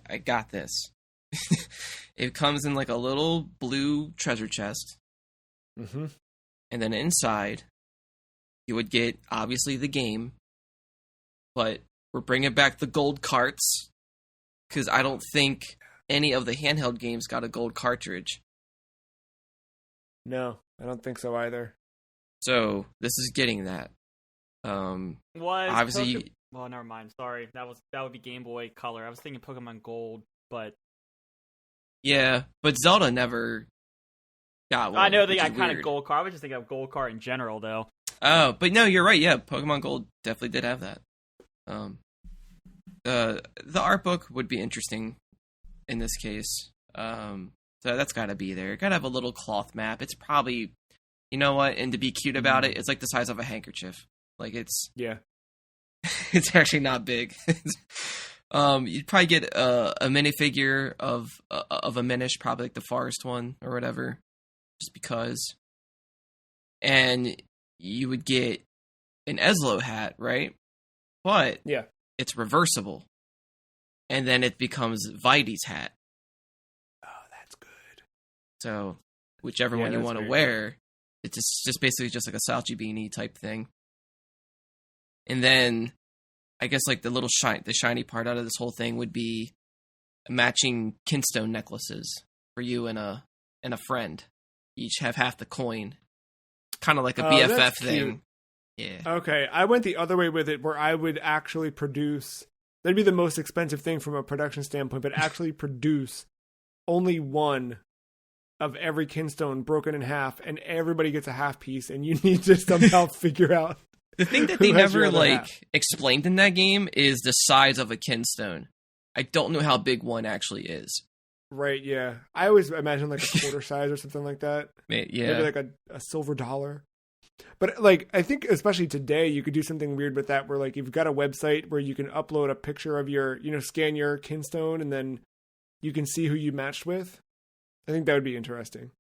I got this. It comes in like a little blue treasure chest. Mm-hmm. And then inside, you would get, obviously, the game, but we're bringing back the gold carts, because I don't think any of the handheld games got a gold cartridge. No, I don't think so either. So this is getting that. Obviously, well, never mind. Sorry, that would be Game Boy Color. I was thinking Pokemon Gold, but yeah, but Zelda never got one. I know they got kind of gold card. I was just thinking of gold card in general, though. Oh, but no, you're right. Yeah, Pokemon Gold definitely did have that. The art book would be interesting in this case. So that's got to be there. Got to have a little cloth map. It's probably, you know what? And to be cute about it, it's like the size of a handkerchief. Like it's it's actually not big. You'd probably get a minifigure of a Minish, probably like the forest one or whatever, just because. And you would get an Eslo hat, right? But it's reversible, and then it becomes Vaidy's hat. Oh, that's good. So whichever one you want to wear, it's just basically just like a Salchi beanie type thing. And then I guess like the shiny part out of this whole thing would be matching kinstone necklaces for you and a friend. Each have half the coin, kind of like a BFF thing. Cute. Yeah. Okay, I went the other way with it, where I would actually produce. That'd be the most expensive thing from a production standpoint, but actually produce only one of every kinstone broken in half, and everybody gets a half piece, and you need to somehow figure out. The thing that they never explained in that game is the size of a kinstone. I don't know how big one actually is. Right, yeah. I always imagine like a quarter size or something like that. Yeah. Maybe like a silver dollar. But like, I think especially today, you could do something weird with that, where like you've got a website where you can upload a picture of your, scan your kinstone, and then you can see who you matched with. I think that would be interesting.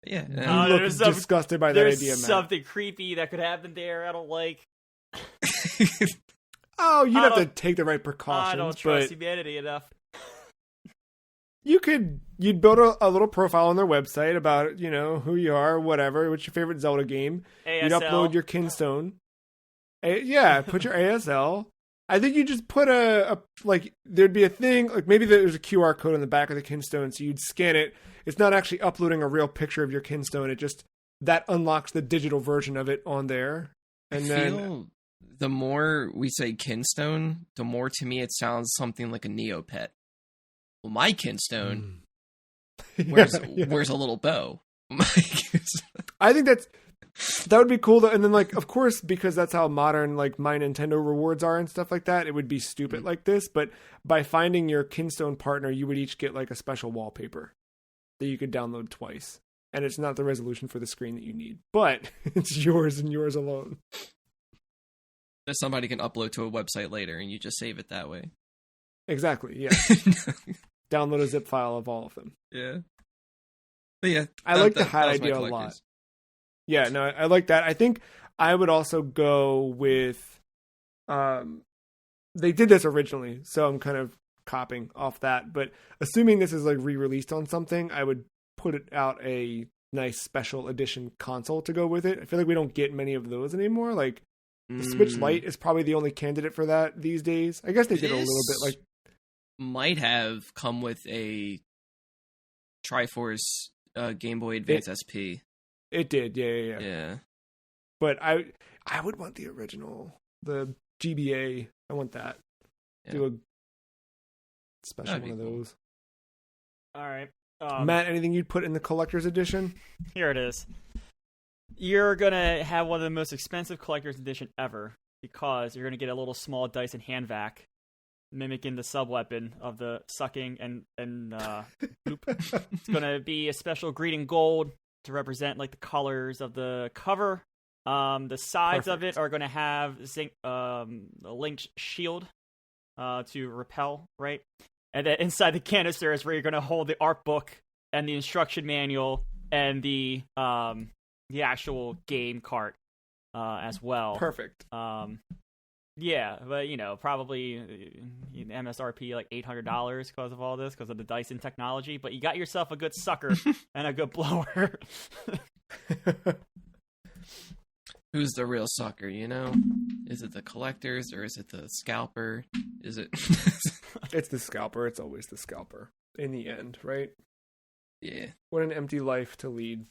Yeah. You look disgusted by that idea, Matt. There's something creepy that could happen there I don't like. Oh, you'd have to take the right precautions. I don't trust humanity enough. You'd build a little profile on their website about, who you are, whatever, what's your favorite Zelda game. ASL. You'd upload your kinstone. Put your ASL. I think you just put there'd be a thing, like maybe there's a QR code on the back of the kinstone, so you'd scan it. It's not actually uploading a real picture of your kinstone. It just, that unlocks the digital version of it on there. And then the more we say kinstone, the more to me it sounds something like a Neopet. Well, my kinstone wears a little bow. I think that would be cool. And then, like, of course, because that's how modern, like, My Nintendo rewards are and stuff like that, it would be stupid like this. But by finding your kinstone partner, you would each get, like, a special wallpaper that you could download twice. And it's not the resolution for the screen that you need. But it's yours and yours alone. That somebody can upload to a website later, and you just save it that way. Exactly, yeah. Download a zip file of all of them. Yeah. But yeah. I like the hat idea a lot. Yeah, no, I like that. I think I would also go with they did this originally, so I'm kind of copying off that, but assuming this is like re-released on something, I would put it out a nice special edition console to go with it. I feel like we don't get many of those anymore. Like the Switch Lite is probably the only candidate for that these days. I guess they did a little bit like might have come with a Triforce Game Boy Advance SP. It did, yeah. Yeah. But I would want the original, the GBA. I want that. Yeah. Do a special one of those. All right. Matt, anything you'd put in the collector's edition? Here it is. You're going to have one of the most expensive collector's edition ever, because you're going to get a little small Dyson hand vac, mimicking the sub-weapon of the sucking and poop. It's going to be a special green and gold to represent like the colors of the cover. The sides of it are going to have a linked shield to repel, right? And then inside the canister is where you're going to hold the art book and the instruction manual and the actual game cart as well. Perfect. Yeah, but probably MSRP like $800 because of all this, because of the Dyson technology. But you got yourself a good sucker and a good blower. who's the real sucker, you know? Is it the collectors or is it the scalper? Is it? It's the scalper. It's always the scalper in the end, right? Yeah. What an empty life to lead.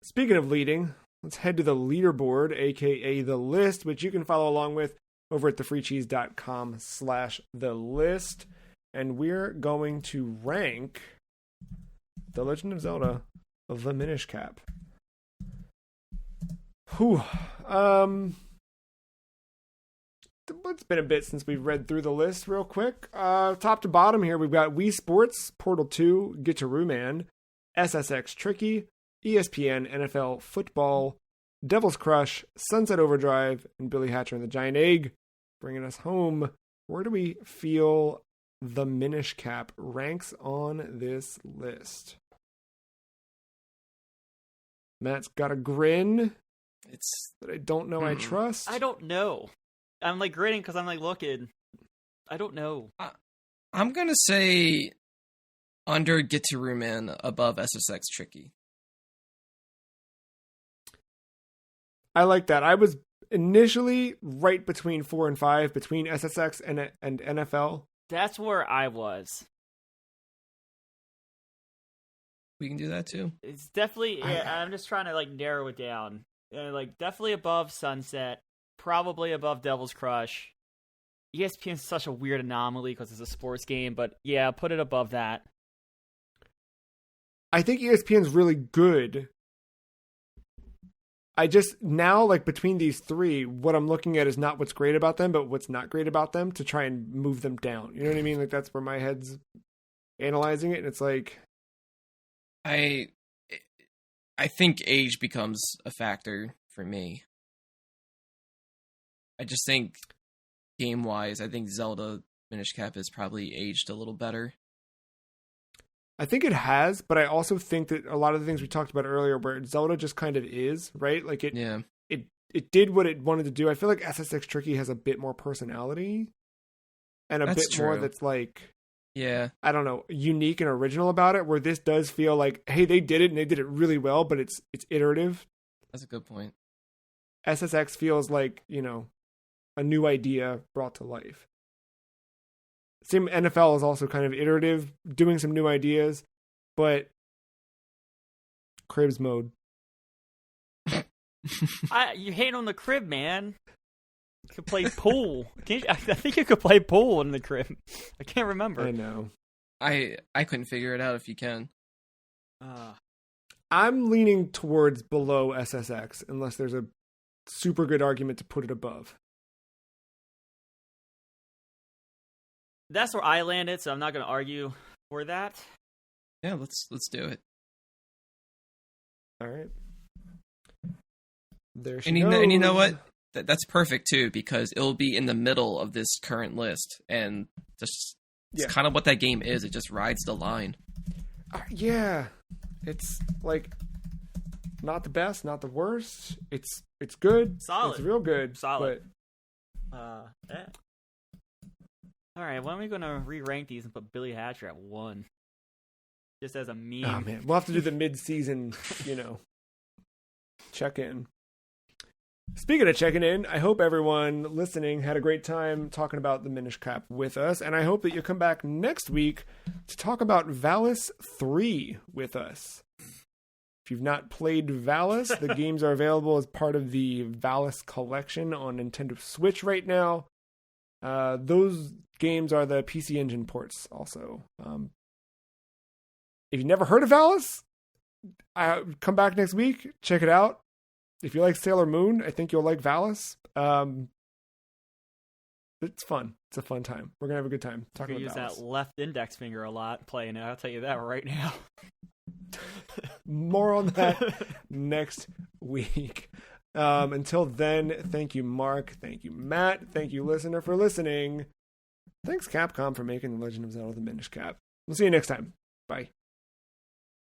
Speaking of leading, let's head to the leaderboard, aka the list, which you can follow along with over at thefreecheese.com/thelist. And we're going to rank The Legend of Zelda of the Minish Cap. Whew. It's been a bit since we've read through the list real quick. Top to bottom here, we've got Wii Sports, Portal 2, Guitar Man, SSX Tricky, ESPN, NFL Football, Devil's Crush, Sunset Overdrive, and Billy Hatcher and the Giant Egg. Bringing us home. Where do we feel the Minish Cap ranks on this list? Matt's got a grin. It's that I don't know I trust. I don't know. I'm like grinning because I'm like looking. I don't know. I'm gonna say under Guitar Man, above SSX Tricky. I like that. I was initially right between 4 and 5, between SSX and NFL. That's where I was. We can do that too. It's definitely. Yeah, I'm just trying to like narrow it down. Like definitely above Sunset, probably above Devil's Crush. ESPN is such a weird anomaly because it's a sports game, but yeah, put it above that. I think ESPN's really good. I just now, like between these three, what I'm looking at is not what's great about them, but what's not great about them to try and move them down. You know what I mean? Like that's where my head's analyzing it, and it's like I think age becomes a factor for me. I just think game-wise, I think Zelda Minish Cap has probably aged a little better. I think it has, but I also think that a lot of the things we talked about earlier, where Zelda just kind of is, right? Like it did what it wanted to do. I feel like SSX Tricky has a bit more personality and a bit more that's like, yeah, I don't know, unique and original about it, where this does feel like, hey, they did it and they did it really well, but it's iterative. That's a good point. SSX feels like, you know, a new idea brought to life. Same NFL is also kind of iterative, doing some new ideas, but Cribs mode. You hate on the crib, man. You could play pool. I think you could play pool in the crib. I can't remember. I know. I couldn't figure it out if you can. I'm leaning towards below SSX, unless there's a super good argument to put it above. That's where I landed, so I'm not going to argue for that. Yeah, let's do it. All right. There she and goes. And you know what? That's perfect too, because it'll be in the middle of this current list, and just it's kind of what that game is. It just rides the line. Yeah, it's like not the best, not the worst. It's good. Solid. It's real good. Solid. But... yeah. All right, when are we going to re-rank these and put Billy Hatcher at 1? Just as a meme. Oh, man. We'll have to do the mid-season, check-in. Speaking of checking in, I hope everyone listening had a great time talking about the Minish Cap with us, and I hope that you come back next week to talk about Valis 3 with us. If you've not played Valis, the games are available as part of the Valis collection on Nintendo Switch right now. Those games are the PC Engine ports also. If you've never heard of Valis, come back next week, check it out. If you like Sailor Moon, I think you'll like Valis. It's fun. It's a fun time. We're going to have a good time talking about Valis. Use that left index finger a lot playing it. I'll tell you that right now. More on that next week. Until then, thank you, Mark. Thank you, Matt. Thank you, listener, for listening. Thanks, Capcom, for making The Legend of Zelda: The Minish Cap. We'll see you next time. Bye.